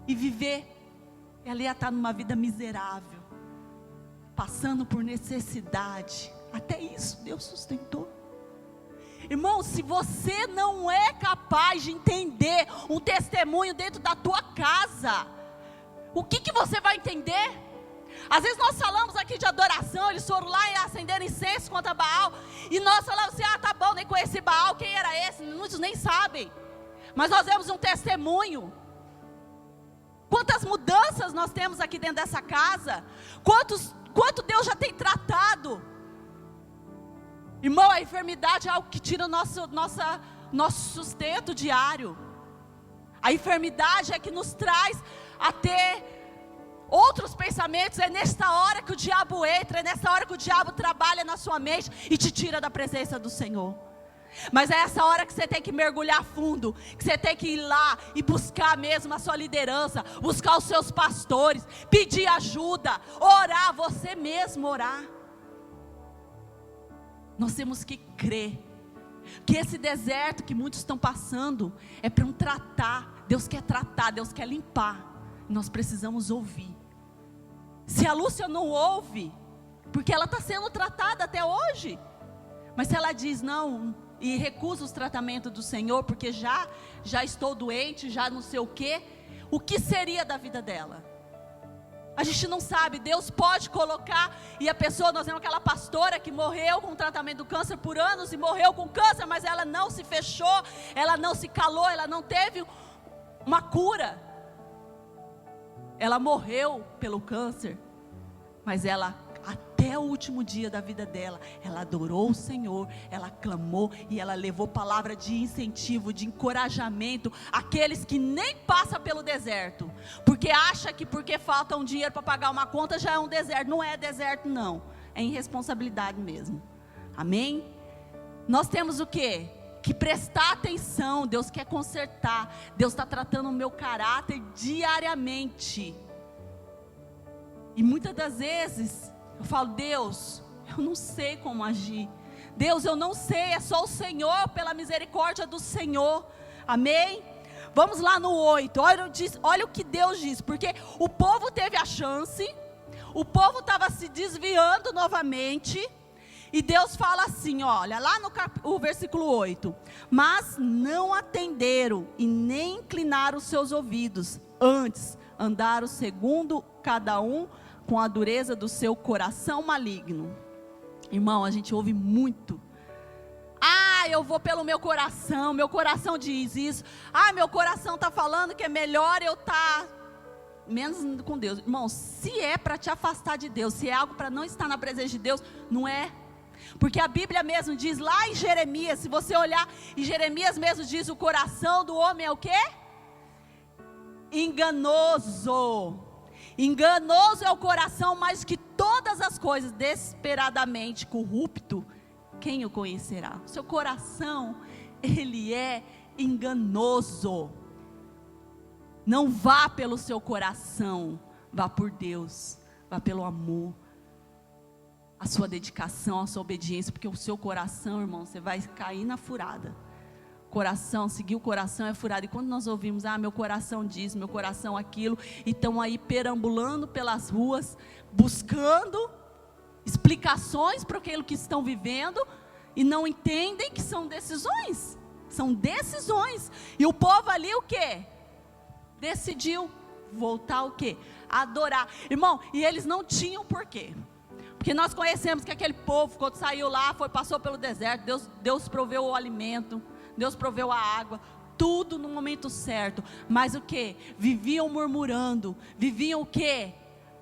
Speaker 2: e viver, ela ia estar numa vida miserável, passando por necessidade. Até isso Deus sustentou. Irmão, se você não é capaz de entender um testemunho dentro da tua casa, o que você vai entender? Às vezes nós falamos aqui de adoração, eles foram lá e acenderam incenso contra Baal, e nós falamos assim, tá bom, nem conheci Baal, quem era esse? Muitos nem sabem, mas nós vemos um testemunho. Quantas mudanças nós temos aqui dentro dessa casa, quanto Deus já tem tratado. Irmão, a enfermidade é algo que tira o nosso sustento diário. A enfermidade é que nos traz a ter outros pensamentos. É nesta hora que o diabo entra, é nessa hora que o diabo trabalha na sua mente e te tira da presença do Senhor. Mas é essa hora que você tem que mergulhar fundo, que você tem que ir lá e buscar mesmo a sua liderança, buscar os seus pastores, pedir ajuda, orar, você mesmo orar. Nós temos que crer Que esse deserto que muitos estão passando é para tratar. Deus quer tratar, Deus quer limpar. Nós precisamos ouvir. Se a Lúcia não ouve, porque ela está sendo tratada até hoje, mas se ela diz não e recusa os tratamentos do Senhor, porque já estou doente, já não sei o que seria da vida dela? A gente não sabe. Deus pode colocar, e a pessoa, nós vemos aquela pastora que morreu com o tratamento do câncer por anos, e morreu com câncer, mas ela não se fechou, ela não se calou, ela não teve uma cura. Ela morreu pelo câncer, mas ela, até o último dia da vida dela, ela adorou o Senhor, ela clamou e ela levou palavra de incentivo, de encorajamento àqueles que nem passam pelo deserto, porque acha que porque falta um dinheiro para pagar uma conta já é um deserto. Não é deserto não, é irresponsabilidade mesmo. Amém? Nós temos o quê? Que prestar atenção. Deus quer consertar, Deus está tratando o meu caráter diariamente. E muitas das vezes eu falo: Deus, eu não sei como agir. Deus, eu não sei, é só o Senhor, pela misericórdia do Senhor. Amém? Vamos lá no 8, olha o que Deus diz. Porque o povo teve a chance, o povo estava se desviando novamente, e Deus fala assim, olha, lá no versículo 8: mas não atenderam e nem inclinaram os seus ouvidos, antes andaram segundo cada um com a dureza do seu coração maligno. Irmão, a gente ouve muito: eu vou pelo meu coração diz isso, meu coração está falando que é melhor eu estar menos com Deus. Irmão, se é para te afastar de Deus, se é algo para não estar na presença de Deus, não é. Porque a Bíblia mesmo diz lá em Jeremias, se você olhar em Jeremias mesmo diz: o coração do homem é o quê? Enganoso. Enganoso é o coração, mais que todas as coisas, desesperadamente corrupto, quem o conhecerá? O seu coração, ele é enganoso. Não vá pelo seu coração, vá por Deus, vá pelo amor, a sua dedicação, a sua obediência, porque o seu coração, irmão, você vai cair na furada. Coração, seguir o coração é furado. E quando nós ouvimos: meu coração diz, meu coração aquilo, e estão aí perambulando pelas ruas, buscando explicações para aquilo que estão vivendo, e não entendem que são decisões. São decisões. E o povo ali o quê? Decidiu voltar o quê? Adorar. Irmão, e eles não tinham porquê. Porque nós conhecemos que aquele povo, quando saiu lá, passou pelo deserto, Deus proveu o alimento, Deus proveu a água, tudo no momento certo. Mas o que? Viviam murmurando, viviam o que?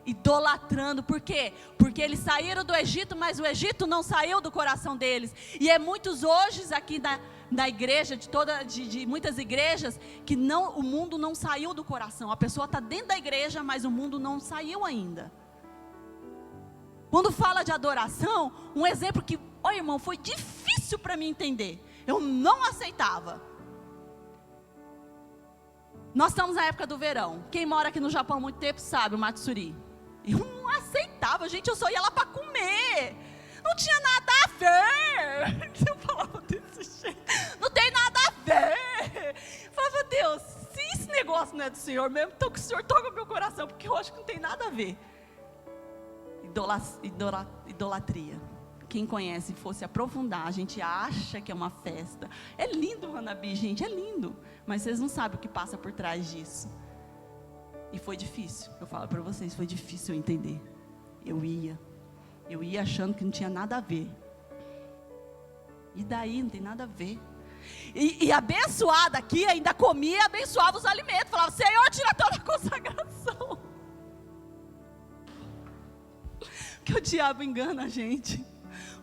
Speaker 2: Idolatrando. Por quê? Porque eles saíram do Egito, mas o Egito não saiu do coração deles. E é muitos hoje aqui na igreja, de muitas igrejas, que o mundo não saiu do coração. A pessoa está dentro da igreja, mas o mundo não saiu ainda. Quando fala de adoração, um exemplo que, irmão, foi difícil para mim entender. Eu não aceitava. Nós estamos na época do verão. Quem mora aqui no Japão há muito tempo sabe o matsuri. Eu não aceitava, gente, eu só ia lá para comer. Não tinha nada a ver. Eu falava desse jeito. Não tem nada a ver. Eu falava: Deus, se esse negócio não é do Senhor mesmo, então que o Senhor toca o meu coração, porque eu acho que não tem nada a ver. Idolatria. Quem conhece, fosse aprofundar, a gente acha que é uma festa. É lindo o Hanabi, gente, é lindo. Mas vocês não sabem o que passa por trás disso. E foi difícil, eu falo para vocês, foi difícil eu entender. Eu ia achando que não tinha nada a ver. E daí, não tem nada a ver. E abençoada aqui, ainda comia e abençoava os alimentos. Falava: Senhor, tira toda a consagração. Porque o diabo engana a gente.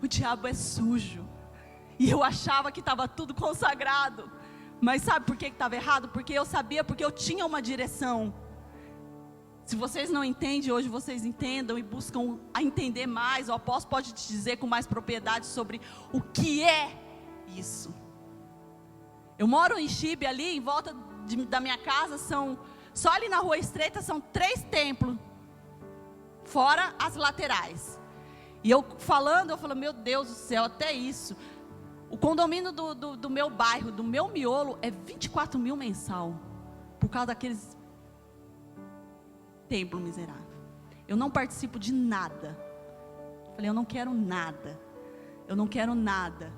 Speaker 2: O diabo é sujo. E eu achava que estava tudo consagrado. Mas sabe por que estava errado? Porque eu sabia, porque eu tinha uma direção. Se vocês não entendem, hoje vocês entendam e buscam a entender mais. O apóstolo pode te dizer com mais propriedade sobre o que é isso. Eu moro em Chibe, ali em volta da minha casa, só ali na rua estreita são 3 templos. Fora as laterais. E eu falo: meu Deus do céu, até isso. O condomínio do meu bairro, do meu miolo, é 24 mil mensal. Por causa daqueles templos miseráveis. Eu não participo de nada. Falei, eu não quero nada. Eu não quero nada.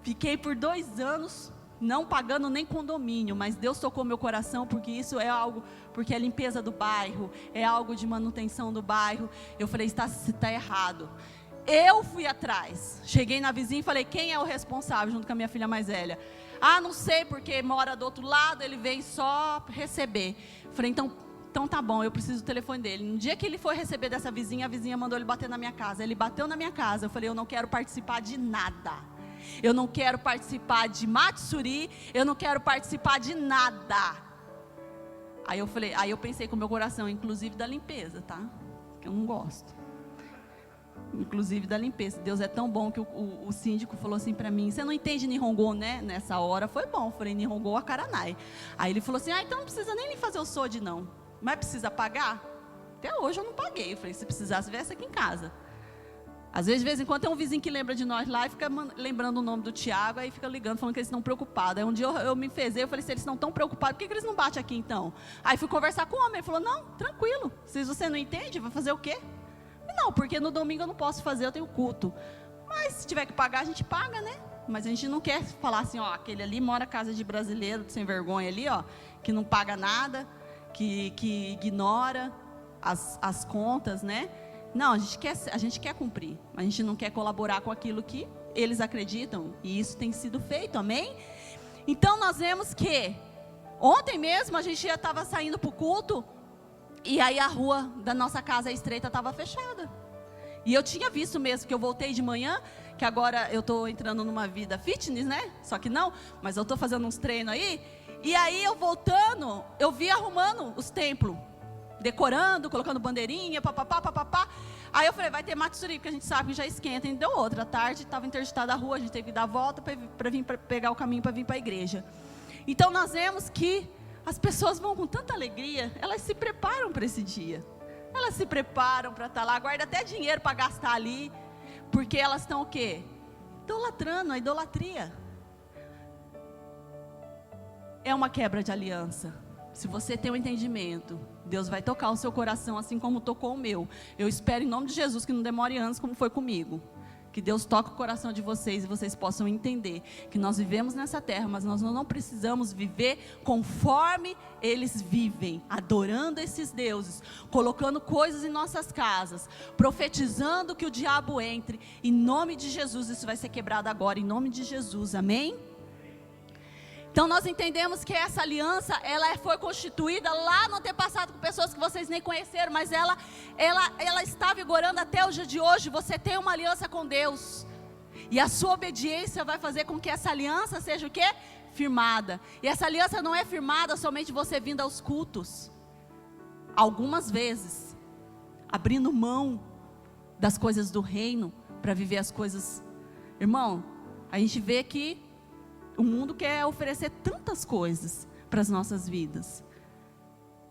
Speaker 2: Fiquei por 2 anos, não pagando nem condomínio, mas Deus tocou meu coração, porque isso é algo, porque é limpeza do bairro, é algo de manutenção do bairro. Eu falei, está errado. Eu fui atrás, cheguei na vizinha e falei, quem é o responsável, junto com a minha filha mais velha? Ah, não sei, porque mora do outro lado, ele vem só receber. Falei, então tá bom, eu preciso do telefone dele. No dia que ele foi receber dessa vizinha, a vizinha mandou ele bater na minha casa. Ele bateu na minha casa, eu falei, eu não quero participar de nada. Eu não quero participar de matsuri, eu não quero participar de nada. Aí eu pensei com o meu coração, inclusive da limpeza, tá? Que eu não gosto. Inclusive da limpeza. Deus é tão bom que o síndico falou assim para mim, você não entende Nihongo, né? Nessa hora foi bom, eu falei Nihongo Akaranai. Aí ele falou assim, então não precisa nem fazer o SOD não, mas precisa pagar? Até hoje eu não paguei. Eu falei, se precisasse, viesse aqui em casa. Às vezes, de vez em quando, tem um vizinho que lembra de nós lá e fica lembrando o nome do Tiago, aí fica ligando, falando que eles estão preocupados. Aí um dia eu me enfezei, eu falei, se eles não estão preocupados, por que eles não batem aqui então? Aí fui conversar com o homem, ele falou, não, tranquilo, se você não entende, vai fazer o quê? Não, porque no domingo eu não posso fazer, eu tenho culto. Mas se tiver que pagar, a gente paga, né? Mas a gente não quer falar assim, aquele ali mora casa de brasileiro, sem vergonha ali, que não paga nada, que ignora as contas, né? Não, a gente quer cumprir, mas a gente não quer colaborar com aquilo que eles acreditam, e isso tem sido feito, amém? Então nós vemos que, ontem mesmo a gente já estava saindo para o culto, e aí a rua da nossa casa estreita estava fechada. E eu tinha visto mesmo, que eu voltei de manhã, que agora eu estou entrando numa vida fitness, né? Só que não, mas eu estou fazendo uns treinos aí. E aí eu voltando, eu vi arrumando os templos. Decorando, colocando bandeirinha, papapá. Aí eu falei, vai ter matsuri, porque a gente sabe que já esquenta. E deu outra. À tarde estava interditada a rua, a gente teve que dar a volta para vir pegar o caminho para vir para a igreja. Então nós vemos que as pessoas vão com tanta alegria, elas se preparam para esse dia. Elas se preparam para estar lá, guardam até dinheiro para gastar ali, porque elas estão o quê? Idolatrando, a idolatria. É uma quebra de aliança. Se você tem um entendimento, Deus vai tocar o seu coração assim como tocou o meu. Eu espero em nome de Jesus que não demore anos como foi comigo. Que Deus toque o coração de vocês e vocês possam entender que nós vivemos nessa terra, mas nós não precisamos viver conforme eles vivem, adorando esses deuses, colocando coisas em nossas casas, profetizando que o diabo entre. Em nome de Jesus, isso vai ser quebrado agora, em nome de Jesus, amém? Então nós entendemos que essa aliança, ela foi constituída lá no antepassado com pessoas que vocês nem conheceram, mas ela está vigorando até o dia de hoje. Você tem uma aliança com Deus, e a sua obediência vai fazer com que essa aliança seja o quê? Firmada. E essa aliança não é firmada somente você vindo aos cultos, algumas vezes, abrindo mão das coisas do reino, para viver as coisas. Irmão, a gente vê que o mundo quer oferecer tantas coisas para as nossas vidas.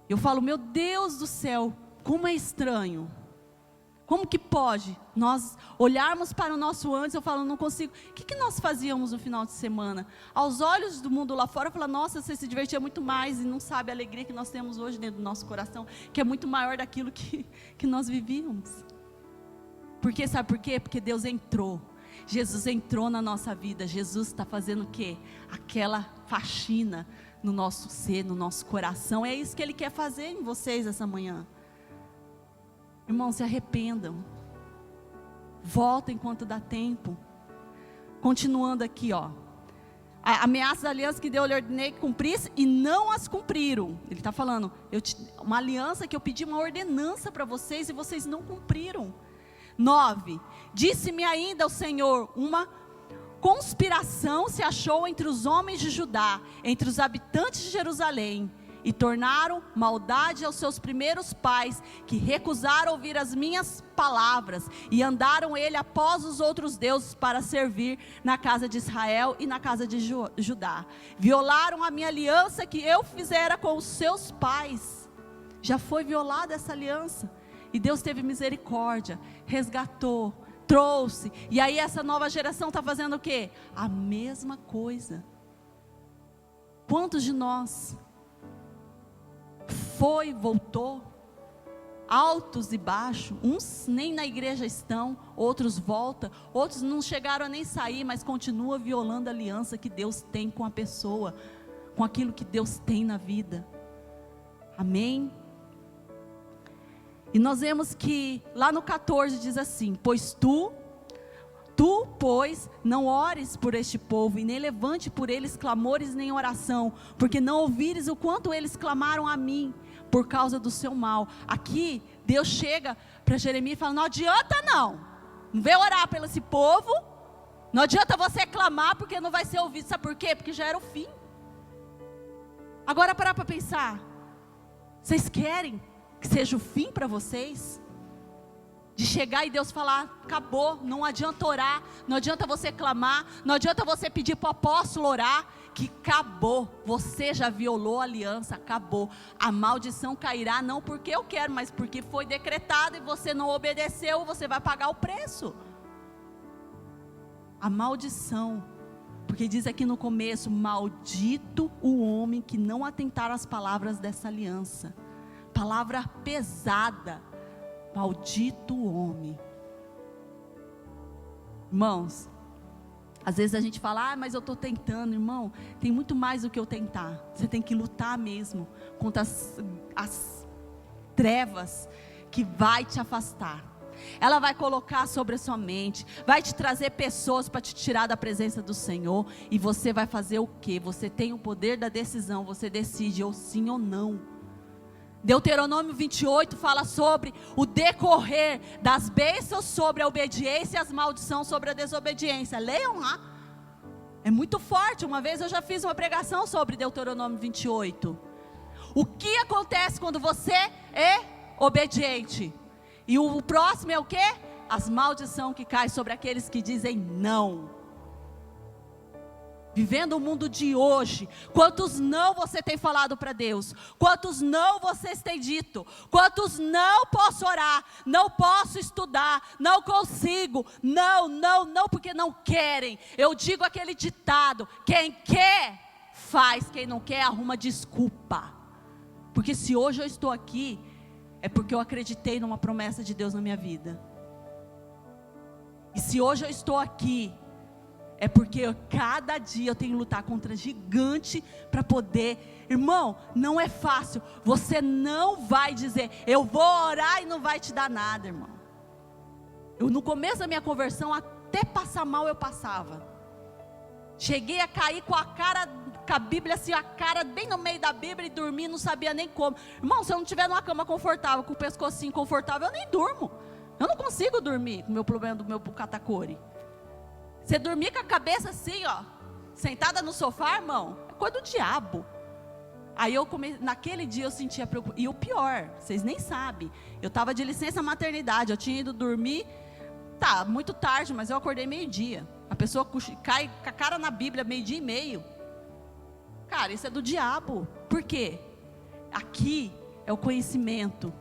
Speaker 2: Eu falo, meu Deus do céu, como é estranho. Como que pode nós olharmos para o nosso antes? Eu falo, não consigo. O que nós fazíamos no final de semana? Aos olhos do mundo lá fora, eu falo, nossa, você se divertia muito mais e não sabe a alegria que nós temos hoje dentro do nosso coração, que é muito maior daquilo que nós vivíamos. Porque, sabe por quê? Porque Deus entrou. Jesus entrou na nossa vida. Jesus está fazendo o quê? Aquela faxina no nosso ser, no nosso coração. É isso que Ele quer fazer em vocês essa manhã. Irmãos, se arrependam. Voltem enquanto dá tempo. Continuando aqui, a ameaça da aliança que Deus lhe ordenei que cumprisse e não as cumpriram. Ele está falando, uma aliança que eu pedi uma ordenança para vocês e vocês não cumpriram. 9, disse-me ainda o Senhor, uma conspiração se achou entre os homens de Judá, entre os habitantes de Jerusalém, e tornaram maldade aos seus primeiros pais, que recusaram ouvir as minhas palavras, e andaram ele após os outros deuses para servir na casa de Israel e na casa de Judá. Violaram a minha aliança que eu fizera com os seus pais. Já foi violada essa aliança. E Deus teve misericórdia, resgatou, trouxe. E aí essa nova geração está fazendo o quê? A mesma coisa. Quantos de nós foi, voltou, altos e baixos, uns nem na igreja estão, outros voltam, outros não chegaram a nem sair, mas continua violando a aliança que Deus tem com a pessoa, com aquilo que Deus tem na vida. Amém? E nós vemos que lá no 14 diz assim: pois tu, pois, não ores por este povo, e nem levante por eles clamores nem oração, porque não ouvires o quanto eles clamaram a mim, por causa do seu mal. Aqui, Deus chega para Jeremias e fala: não adianta não vem orar pelo esse povo, não adianta você clamar, porque não vai ser ouvido. Sabe por quê? Porque já era o fim. Agora parar para pensar, vocês querem que seja o fim para vocês? De chegar e Deus falar: acabou, não adianta orar, não adianta você clamar, não adianta você pedir para o apóstolo orar, que acabou, você já violou a aliança, acabou, a maldição cairá, não porque eu quero, mas porque foi decretado e você não obedeceu, você vai pagar o preço. A maldição, porque diz aqui no começo: maldito o homem que não atentar às palavras dessa aliança. Palavra pesada. Maldito o homem. Irmãos, às vezes a gente fala: mas eu estou tentando. Irmão, tem muito mais do que eu tentar. Você tem que lutar mesmo contra as trevas que vai te afastar. Ela vai colocar sobre a sua mente, vai te trazer pessoas para te tirar da presença do Senhor, e você vai fazer o quê? Você tem o poder da decisão, você decide ou sim ou não. Deuteronômio 28 fala sobre o decorrer das bênçãos sobre a obediência e as maldições sobre a desobediência. Leiam lá, é muito forte. Uma vez eu já fiz uma pregação sobre Deuteronômio 28. O que acontece quando você é obediente? E o próximo é o quê? As maldições que caem sobre aqueles que dizem não. Vivendo o mundo de hoje, quantos não você tem falado para Deus? Quantos não vocês têm dito? Quantos não posso orar? Não posso estudar? Não consigo? Não, porque não querem. Eu digo aquele ditado: quem quer, faz. Quem não quer, arruma desculpa. Porque se hoje eu estou aqui, é porque eu acreditei numa promessa de Deus na minha vida. E se hoje eu estou aqui, é porque cada dia eu tenho que lutar contra gigante para poder. Irmão, não é fácil. Você não vai dizer: eu vou orar, e não vai te dar nada, irmão. No começo da minha conversão, até passar mal eu passava. Cheguei a cair com a cara, com a Bíblia assim, a cara bem no meio da Bíblia, e dormir, não sabia nem como. Irmão, se eu não estiver numa cama confortável, com o pescocinho confortável, eu nem durmo. Eu não consigo dormir com o meu problema do meu catacori. Você dormir com a cabeça assim, ó, sentada no sofá, irmão, é coisa do diabo. Aí naquele dia eu sentia preocupação. E o pior, vocês nem sabem, eu estava de licença maternidade, eu tinha ido dormir, muito tarde, mas eu acordei meio-dia. A pessoa cai com a cara na Bíblia, meio-dia e meio. Cara, isso é do diabo. Por quê? Aqui é o conhecimento.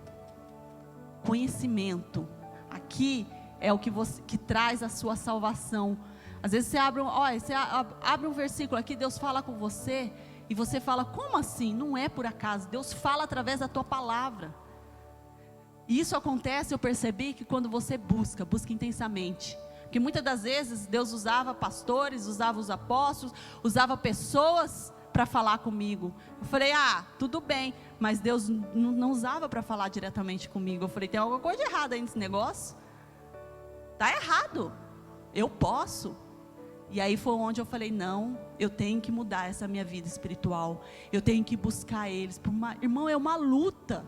Speaker 2: Conhecimento. Aqui é o que traz a sua salvação. Às vezes você abre um versículo aqui, Deus fala com você, e você fala: como assim? Não é por acaso, Deus fala através da tua palavra. E isso acontece, eu percebi, que quando você busca intensamente. Porque muitas das vezes Deus usava pastores, usava os apóstolos, usava pessoas para falar comigo. Eu falei: tudo bem, mas Deus não usava para falar diretamente comigo. Eu falei: tem alguma coisa errada aí nesse negócio? Está errado, eu posso. E aí foi onde eu falei: não, eu tenho que mudar essa minha vida espiritual, eu tenho que buscar eles. Irmão, é uma luta,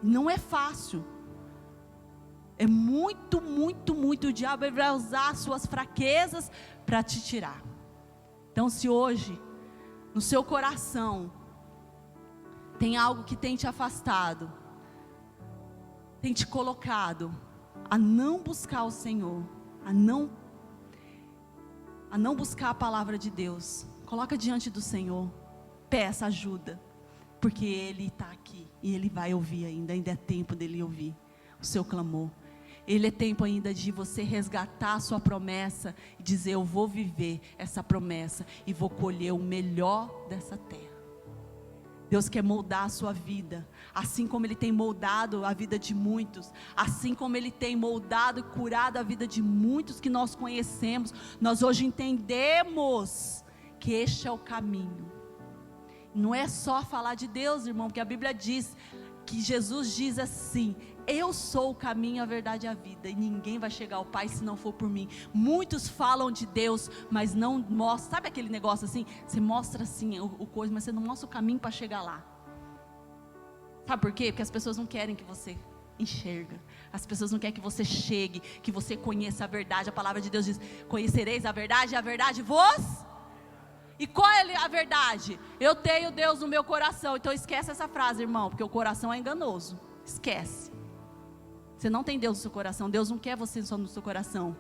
Speaker 2: não é fácil, é muito, o diabo ele vai usar as suas fraquezas para te tirar. Então, se hoje, no seu coração, tem algo que tem te afastado, tem te colocado a não buscar o Senhor, a não buscar a palavra de Deus, coloca diante do Senhor, peça ajuda, porque Ele está aqui, e Ele vai ouvir ainda é tempo dele ouvir o seu clamor. Ele é tempo ainda de você resgatar a sua promessa e dizer: eu vou viver essa promessa e vou colher o melhor dessa terra. Deus quer moldar a sua vida, assim como Ele tem moldado a vida de muitos, assim como Ele tem moldado e curado a vida de muitos que nós conhecemos. Nós hoje entendemos que este é o caminho. Não é só falar de Deus, irmão, porque a Bíblia diz, que Jesus diz assim: eu sou o caminho, a verdade e a vida, e ninguém vai chegar ao Pai se não for por mim. Muitos falam de Deus, mas não mostram. Sabe aquele negócio assim? Você mostra assim o coisa, mas você não mostra o caminho para chegar lá. Sabe por quê? Porque as pessoas não querem que você enxerga. As pessoas não querem que você chegue, que você conheça a verdade. A palavra de Deus diz: conhecereis a verdade, e a verdade vos... E qual é a verdade? Eu tenho Deus no meu coração. Então esquece essa frase, irmão, porque o coração é enganoso. Esquece. Você não tem Deus no seu coração. Deus não quer você só no seu coração.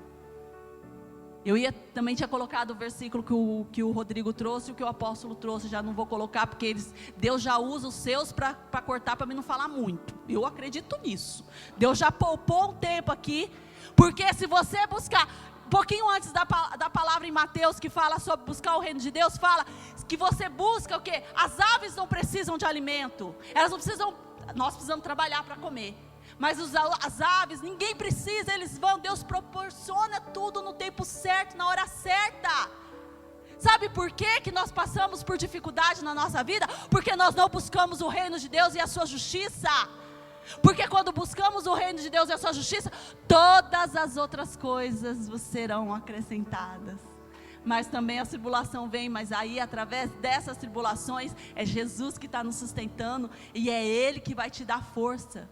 Speaker 2: Eu também tinha colocado o versículo que o Rodrigo trouxe, o que o apóstolo trouxe. Já não vou colocar, porque Deus já usa os seus para cortar, para mim não falar muito. Eu acredito nisso. Deus já poupou um tempo aqui, porque se você buscar... Um pouquinho antes da palavra em Mateus, que fala sobre buscar o reino de Deus, fala que você busca o quê? As aves não precisam de alimento, elas não precisam, nós precisamos trabalhar para comer, mas as aves, ninguém precisa, eles vão, Deus proporciona tudo no tempo certo, na hora certa. Sabe por que nós passamos por dificuldade na nossa vida? Porque nós não buscamos o reino de Deus e a sua justiça. Porque quando buscamos o reino de Deus e a sua justiça, todas as outras coisas serão acrescentadas. Mas também a tribulação vem, mas aí através dessas tribulações, é Jesus que está nos sustentando, e é Ele que vai te dar força.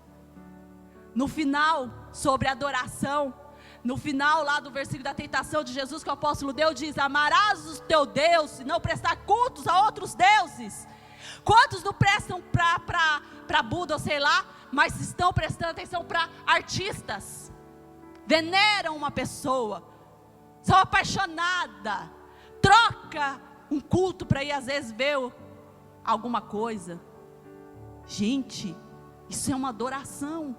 Speaker 2: No final, sobre adoração, no final lá do versículo da tentação de Jesus, que o apóstolo Deus diz: amarás o teu Deus e não prestar cultos a outros deuses. Quantos não prestam para Buda ou sei lá, mas estão prestando atenção para artistas? Veneram uma pessoa, são apaixonadas, troca um culto para ir às vezes ver alguma coisa. Gente, isso é uma adoração.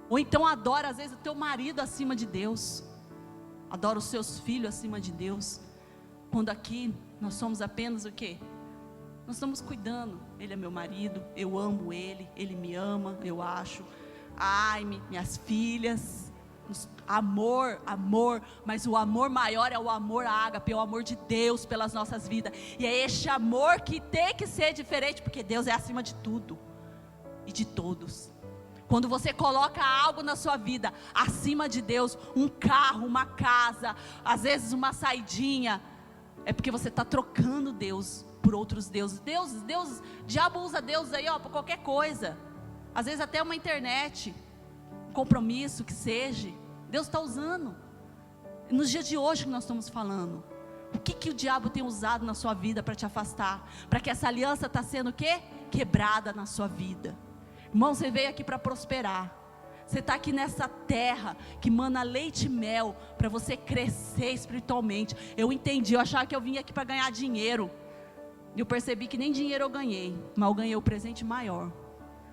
Speaker 2: Ou então adora às vezes o teu marido acima de Deus, adora os seus filhos acima de Deus, quando aqui nós somos apenas o quê? Nós estamos cuidando. Ele é meu marido, eu amo ele, ele me ama, eu acho. Ai, minhas filhas, amor, mas o amor maior é o amor ágape, é o amor de Deus pelas nossas vidas. E é este amor que tem que ser diferente, porque Deus é acima de tudo e de todos. Quando você coloca algo na sua vida acima de Deus, um carro, uma casa, às vezes uma saidinha, é porque você está trocando Deus por outros deuses. Deus, diabo usa Deus aí, ó, para qualquer coisa. Às vezes até uma internet, um compromisso que seja. Deus está usando. Nos dias de hoje que nós estamos falando, o que o diabo tem usado na sua vida para te afastar? Para que essa aliança está sendo o quê? Quebrada na sua vida. Irmão, você veio aqui para prosperar. Você está aqui nessa terra que mana leite e mel para você crescer espiritualmente. Eu entendi, eu achava que eu vim aqui para ganhar dinheiro. Eu percebi que nem dinheiro eu ganhei, mas eu ganhei o presente maior,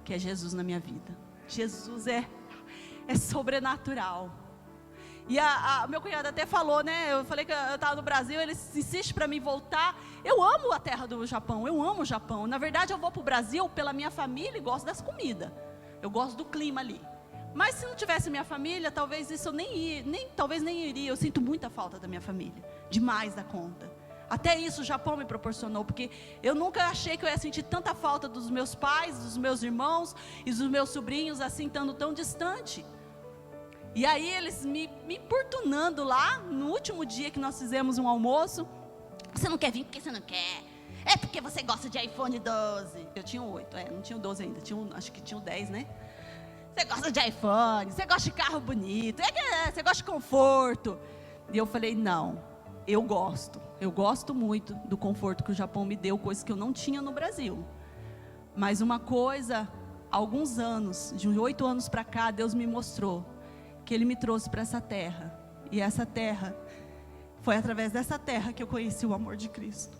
Speaker 2: que é Jesus na minha vida. Jesus é sobrenatural. E meu cunhado até falou, né? Eu falei que eu estava no Brasil, ele insiste para mim voltar. Eu amo a terra do Japão, eu amo o Japão. Na verdade eu vou para o Brasil pela minha família e gosto das comidas. Eu gosto do clima ali. Mas se não tivesse minha família, talvez isso eu talvez nem iria. Eu sinto muita falta da minha família, demais da conta. Até isso o Japão me proporcionou, porque eu nunca achei que eu ia sentir tanta falta dos meus pais, dos meus irmãos e dos meus sobrinhos, assim, estando tão distante. E aí eles me importunando lá, no último dia que nós fizemos um almoço: você não quer vir porque você não quer, é porque você gosta de iPhone 12. Eu tinha o 8, não tinha o 12 ainda, acho que tinha o 10, né? Você gosta de iPhone, você gosta de carro bonito, você gosta de conforto. E eu falei: não, eu gosto muito do conforto que o Japão me deu, coisa que eu não tinha no Brasil. Mas uma coisa, há alguns anos, de 8 anos para cá, Deus me mostrou que Ele me trouxe para essa terra. E essa terra, foi através dessa terra que eu conheci o amor de Cristo.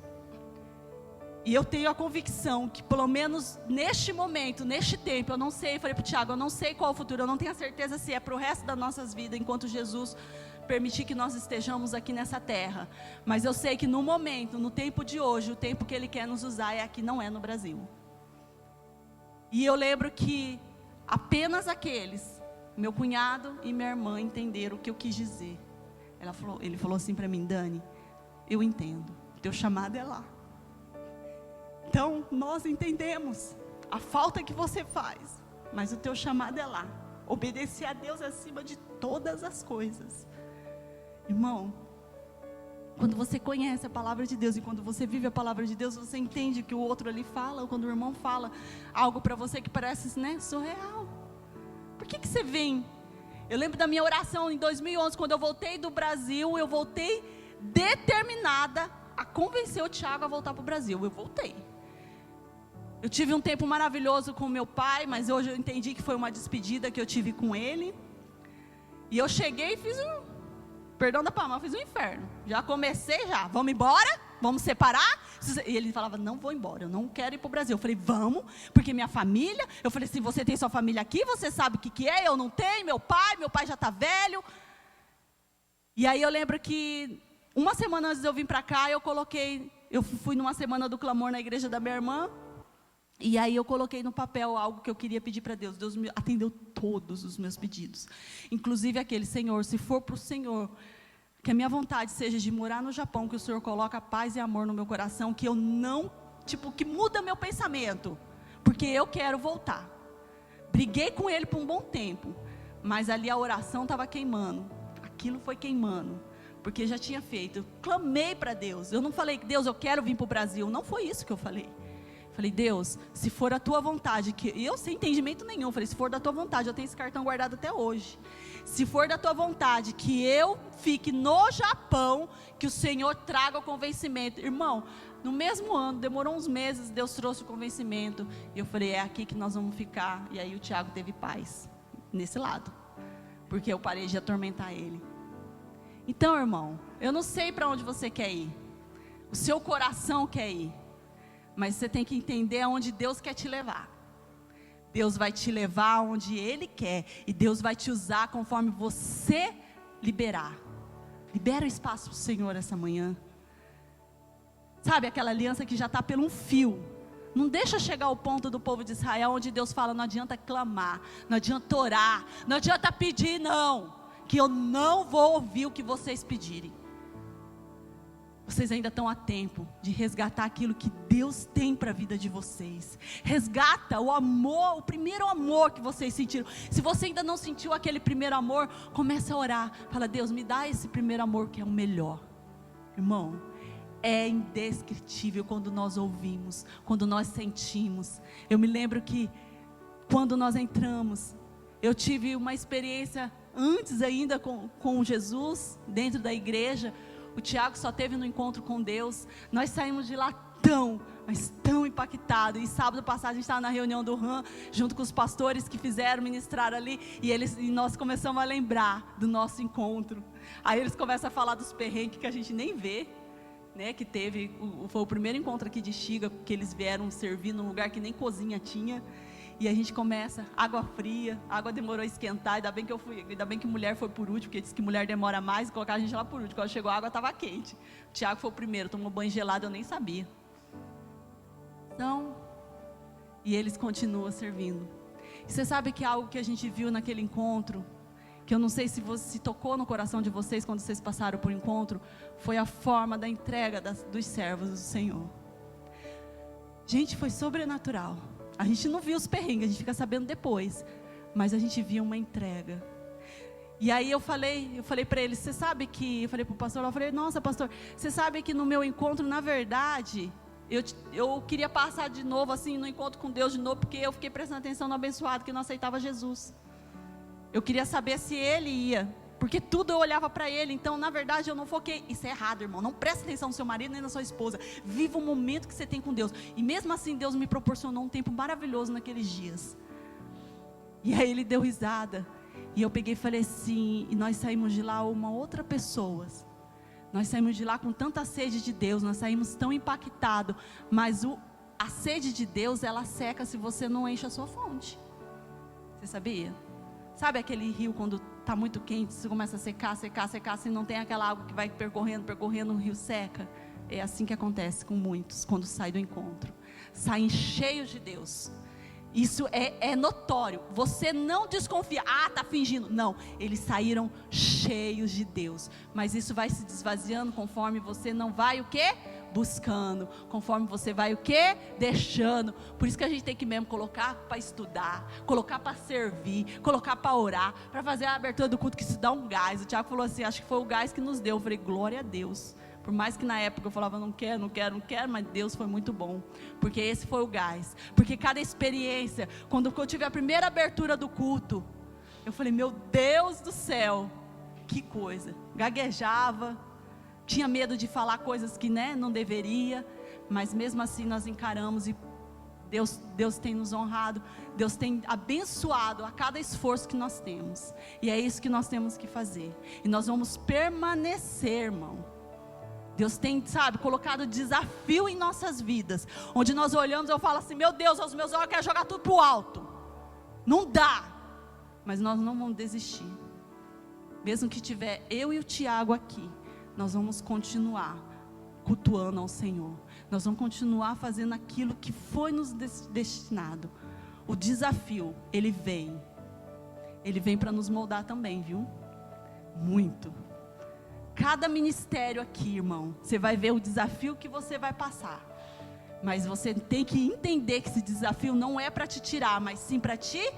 Speaker 2: E eu tenho a convicção que pelo menos neste momento, neste tempo, eu não sei, eu falei para o Tiago, eu não sei qual é o futuro, eu não tenho a certeza se é para o resto das nossas vidas, enquanto Jesus permitir que nós estejamos aqui nessa terra. Mas eu sei que no momento, no tempo de hoje, o tempo que Ele quer nos usar é aqui, não é no Brasil. E eu lembro que apenas aqueles, meu cunhado e minha irmã, entenderam o que eu quis dizer. Ele falou assim para mim: Dani, eu entendo, teu chamado é lá. Então, nós entendemos a falta que você faz, mas o teu chamado é lá. Obedecer a Deus acima de todas as coisas. Irmão, quando você conhece a palavra de Deus e quando você vive a palavra de Deus, você entende que o outro ali fala, ou quando o irmão fala algo para você que parece, né, surreal. Por que você vem? Eu lembro da minha oração em 2011, quando eu voltei do Brasil, eu voltei determinada a convencer o Tiago a voltar para o Brasil. Eu voltei. Eu tive um tempo maravilhoso com meu pai, mas hoje eu entendi que foi uma despedida que eu tive com ele. E eu cheguei e fiz perdão da palavra, fiz um inferno. Já comecei, vamos embora? Vamos separar? E ele falava, não vou embora, eu não quero ir para o Brasil. Eu falei, vamos, porque minha família. Eu falei, se você tem sua família aqui, você sabe o que é, eu não tenho, meu pai já está velho. E aí eu lembro que uma semana antes de eu vir para cá, eu fui numa semana do clamor na igreja da minha irmã. E aí eu coloquei no papel algo que eu queria pedir para Deus. Deus me atendeu todos os meus pedidos. Inclusive aquele, Senhor, se for para o Senhor, que a minha vontade seja de morar no Japão, que o Senhor coloca paz e amor no meu coração, que eu não, que muda meu pensamento, porque eu quero voltar. Briguei com ele por um bom tempo, mas ali a oração estava queimando, aquilo foi queimando, porque já tinha feito. Eu clamei para Deus, eu não falei, Deus, eu quero vir para o Brasil, não foi isso que eu falei. Falei, Deus, se for a tua vontade, que eu sem entendimento nenhum, falei, se for da tua vontade, eu tenho esse cartão guardado até hoje. Se for da tua vontade que eu fique no Japão, que o Senhor traga o convencimento. Irmão, no mesmo ano, demorou uns meses, Deus trouxe o convencimento. E eu falei, é aqui que nós vamos ficar. E aí o Tiago teve paz, nesse lado. Porque eu parei de atormentar ele. Então, irmão, eu não sei para onde você quer ir. O seu coração quer ir. Mas você tem que entender aonde Deus quer te levar. Deus vai te levar aonde Ele quer. E Deus vai te usar conforme você liberar. Libera o espaço para o Senhor essa manhã. Sabe aquela aliança que já está pelo um fio. Não deixa chegar ao ponto do povo de Israel, onde Deus fala, não adianta clamar, não adianta orar, não adianta pedir, não. Que eu não vou ouvir o que vocês pedirem. Vocês ainda estão a tempo de resgatar aquilo que Deus tem para a vida de vocês. Resgata o amor, o primeiro amor que vocês sentiram. Se você ainda não sentiu aquele primeiro amor, comece a orar. Fala, Deus, me dá esse primeiro amor que é o melhor. Irmão, é indescritível quando nós ouvimos, quando nós sentimos. Eu me lembro que quando nós entramos, eu tive uma experiência antes ainda com Jesus, dentro da igreja. O Tiago só teve no encontro com Deus. Nós saímos de lá mas tão impactados. E sábado passado a gente estava na reunião do RAM, junto com os pastores que fizeram ministrar ali. E nós começamos a lembrar do nosso encontro. Aí eles começam a falar dos perrengues que a gente nem vê, né? Que foi o primeiro encontro aqui de Xiga, que eles vieram servir num lugar que nem cozinha tinha. E a gente começa, água fria, a água demorou a esquentar, ainda bem que mulher foi por último, porque disse que mulher demora mais, e colocar a gente lá por último. Quando chegou a água estava quente. O Tiago foi o primeiro, tomou banho gelado, eu nem sabia. Então, e eles continuam servindo. E você sabe que algo que a gente viu naquele encontro, que eu não sei se tocou no coração de vocês quando vocês passaram por encontro, foi a forma da entrega dos servos do Senhor. Gente, foi sobrenatural. A gente não viu os perrengues, a gente fica sabendo depois. Mas a gente viu uma entrega. E aí eu falei para ele, você sabe que... Eu falei para o pastor, eu falei, nossa pastor, você sabe que no meu encontro, na verdade, eu queria passar de novo, assim, no encontro com Deus de novo, porque eu fiquei prestando atenção no abençoado, que não aceitava Jesus. Eu queria saber se ele ia, porque tudo eu olhava para ele. Então, na verdade, eu não foquei. Isso é errado, irmão, não presta atenção no seu marido nem na sua esposa. Viva o momento que você tem com Deus. E mesmo assim, Deus me proporcionou um tempo maravilhoso naqueles dias. E aí ele deu risada. E eu peguei e falei assim, e nós saímos de lá uma outra pessoa. Nós saímos de lá com tanta sede de Deus, nós saímos tão impactados, mas a sede de Deus, ela seca se você não enche a sua fonte. Você sabia? Sabe aquele rio quando está muito quente, você começa a secar, se não tem aquela água que vai percorrendo, o rio seca? É assim que acontece com muitos, quando saem do encontro. Saem cheios de Deus. Isso é notório. Você não desconfia, está fingindo. Não, eles saíram cheios de Deus. Mas isso vai se desvaziando conforme você não vai o quê? Buscando. Conforme você vai o quê? Deixando. Por isso que a gente tem que mesmo colocar para estudar, colocar para servir, colocar para orar, para fazer a abertura do culto, que isso dá um gás. O Tiago falou assim, acho que foi o gás que nos deu. Eu falei, glória a Deus. Por mais que na época eu falava, não quero, mas Deus foi muito bom. Porque esse foi o gás. Porque cada experiência, quando eu tive a primeira abertura do culto, eu falei, meu Deus do céu, que coisa. Gaguejava, tinha medo de falar coisas que não deveria, mas mesmo assim nós encaramos e Deus tem nos honrado, Deus tem abençoado a cada esforço que nós temos. E é isso que nós temos que fazer. E nós vamos permanecer, irmão. Deus tem, colocado desafio em nossas vidas, onde nós olhamos, eu falo assim, meu Deus, aos meus olhos eu quero jogar tudo para o alto, não dá, mas nós não vamos desistir, mesmo que tiver eu e o Tiago aqui, nós vamos continuar cultuando ao Senhor, nós vamos continuar fazendo aquilo que foi nos destinado. O desafio, ele vem para nos moldar também, viu? Muito. Cada ministério aqui, irmão, você vai ver o desafio que você vai passar. Mas você tem que entender que esse desafio não é para te tirar, mas sim para te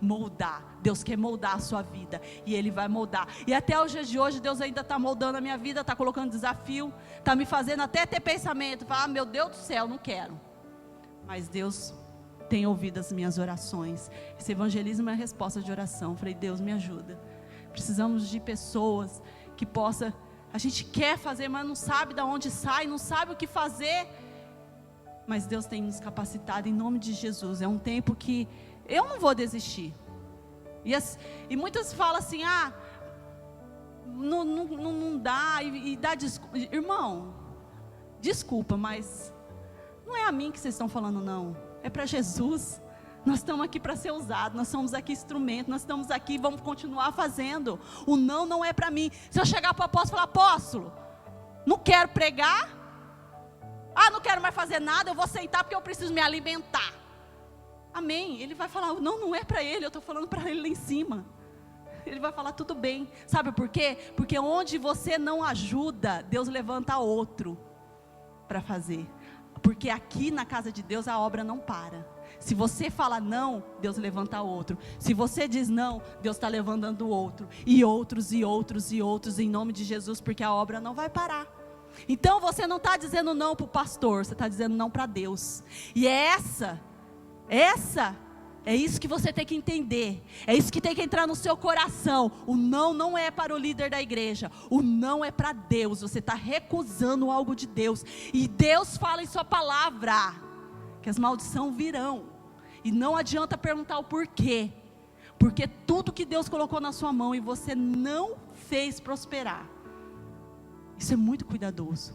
Speaker 2: moldar. Deus quer moldar a sua vida e Ele vai moldar. E até os dias de hoje, Deus ainda está moldando a minha vida, está colocando desafio, está me fazendo até ter pensamento, falar, meu Deus do céu, não quero. Mas Deus tem ouvido as minhas orações. Esse evangelismo é a resposta de oração. Eu falei, Deus, me ajuda. Precisamos de pessoas que possa, a gente quer fazer, mas não sabe de onde sai, não sabe o que fazer, mas Deus tem nos capacitado em nome de Jesus. É um tempo que eu não vou desistir, e muitas falam assim, não dá, e dá desculpa. Irmão, desculpa, mas não é a mim que vocês estão falando, não, é para Jesus. Nós estamos aqui para ser usados, nós somos aqui instrumento, nós estamos aqui e vamos continuar fazendo. O não é para mim. Se eu chegar para o apóstolo e falar, apóstolo, não quero pregar, não quero mais fazer nada, eu vou sentar porque eu preciso me alimentar. Amém. Ele vai falar, não é para ele, eu estou falando para ele lá em cima. Ele vai falar, tudo bem. Sabe por quê? Porque onde você não ajuda, Deus levanta outro para fazer. Porque aqui na casa de Deus a obra não para. Se você fala não, Deus levanta outro. Se você diz não, Deus está levantando outro. E outros, e outros, e outros, em nome de Jesus, porque a obra não vai parar. Então você não está dizendo não para o pastor, você está dizendo não para Deus. E é isso que você tem que entender. É isso que tem que entrar no seu coração. O não é para o líder da igreja. O não é para Deus. Você está recusando algo de Deus. E Deus fala em sua palavra que as maldições virão, e não adianta perguntar o porquê, porque tudo que Deus colocou na sua mão e você não fez prosperar, isso é muito cuidadoso.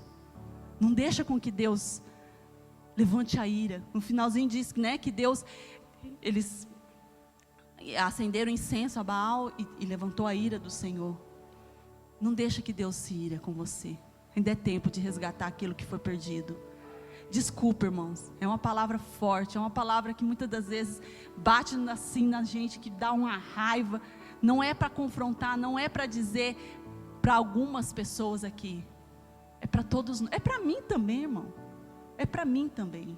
Speaker 2: Não deixa com que Deus levante a ira. No finalzinho diz, que Deus, eles acenderam incenso a Baal e levantou a ira do Senhor. Não deixa que Deus se ira com você. Ainda é tempo de resgatar aquilo que foi perdido. Desculpa, irmãos, é uma palavra forte, é uma palavra que muitas das vezes bate assim na gente, que dá uma raiva. Não é para confrontar, não é para dizer para algumas pessoas aqui, é para todos, é para mim também, irmão, é para mim também.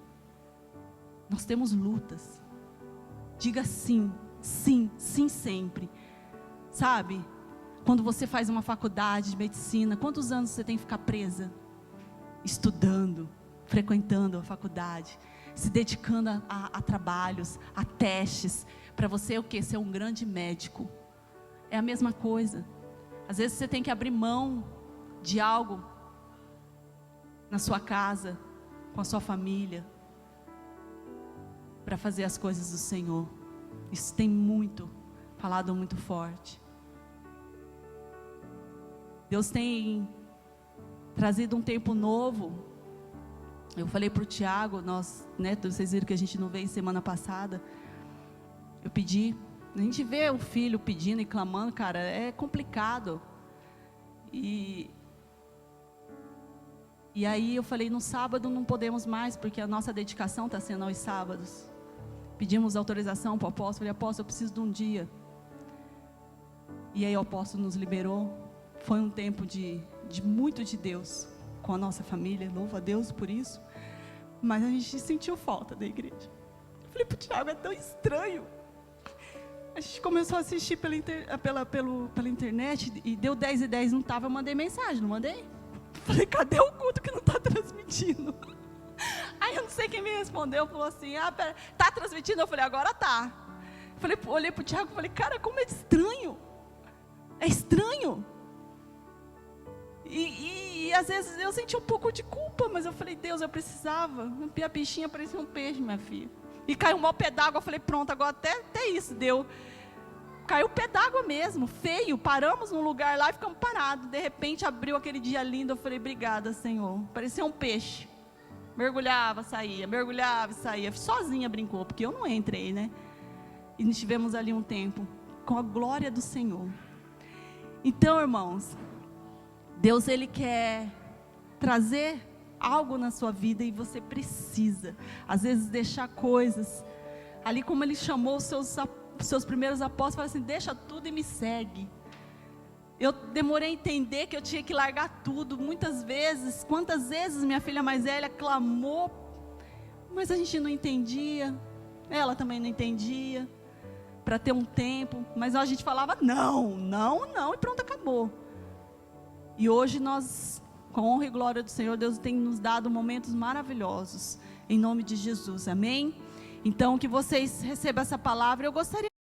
Speaker 2: Nós temos lutas. Diga sim, sim, sim sempre. Sabe, quando você faz uma faculdade de medicina, quantos anos você tem que ficar presa? Estudando, frequentando a faculdade, se dedicando a trabalhos, a testes, para você o quê? Ser um grande médico. É a mesma coisa. Às vezes você tem que abrir mão de algo na sua casa, com a sua família, para fazer as coisas do Senhor. Isso tem falado muito forte. Deus tem trazido um tempo novo. Eu falei para o Tiago, vocês viram que a gente não veio semana passada. Eu pedi, a gente vê o filho pedindo e clamando, cara, é complicado. E aí eu falei, no sábado não podemos mais, porque a nossa dedicação está sendo aos sábados. Pedimos autorização para o apóstolo, falei, apóstolo, eu preciso de um dia. E aí o apóstolo nos liberou. Foi um tempo de muito de Deus com a nossa família, louvo a Deus por isso. Mas a gente sentiu falta da igreja. Eu falei para o Tiago, é tão estranho. A gente começou a assistir pela internet e deu 10h10, não estava, eu mandei mensagem, não mandei? Falei, cadê o culto que não está transmitindo? Aí eu não sei quem me respondeu, falou assim, pera, tá transmitindo? Eu falei, agora tá. Olhei para o Tiago e falei, cara, como é estranho. É estranho. E às vezes eu senti um pouco de culpa, mas eu falei, Deus, eu precisava. A bichinha parecia um peixe, minha filha. E caiu um mau pé d'água, eu falei, pronto, agora até isso deu. Caiu o pé d'água mesmo, feio. Paramos num lugar lá e ficamos parados. De repente abriu aquele dia lindo, eu falei, obrigada, Senhor. Parecia um peixe. Mergulhava, saía, mergulhava e saía. Sozinha brincou, porque eu não entrei, né? E estivemos ali um tempo com a glória do Senhor. Então, irmãos, Deus, Ele quer trazer algo na sua vida e você precisa, às vezes, deixar coisas. Ali como Ele chamou os seus primeiros apóstolos, falou assim, deixa tudo e me segue. Eu demorei a entender que eu tinha que largar tudo, muitas vezes. Quantas vezes minha filha mais velha clamou, mas a gente não entendia, ela também não entendia, para ter um tempo, mas a gente falava não, e pronto, acabou. E hoje nós, com honra e glória do Senhor, Deus tem nos dado momentos maravilhosos, em nome de Jesus, amém? Então que vocês recebam essa palavra. Eu gostaria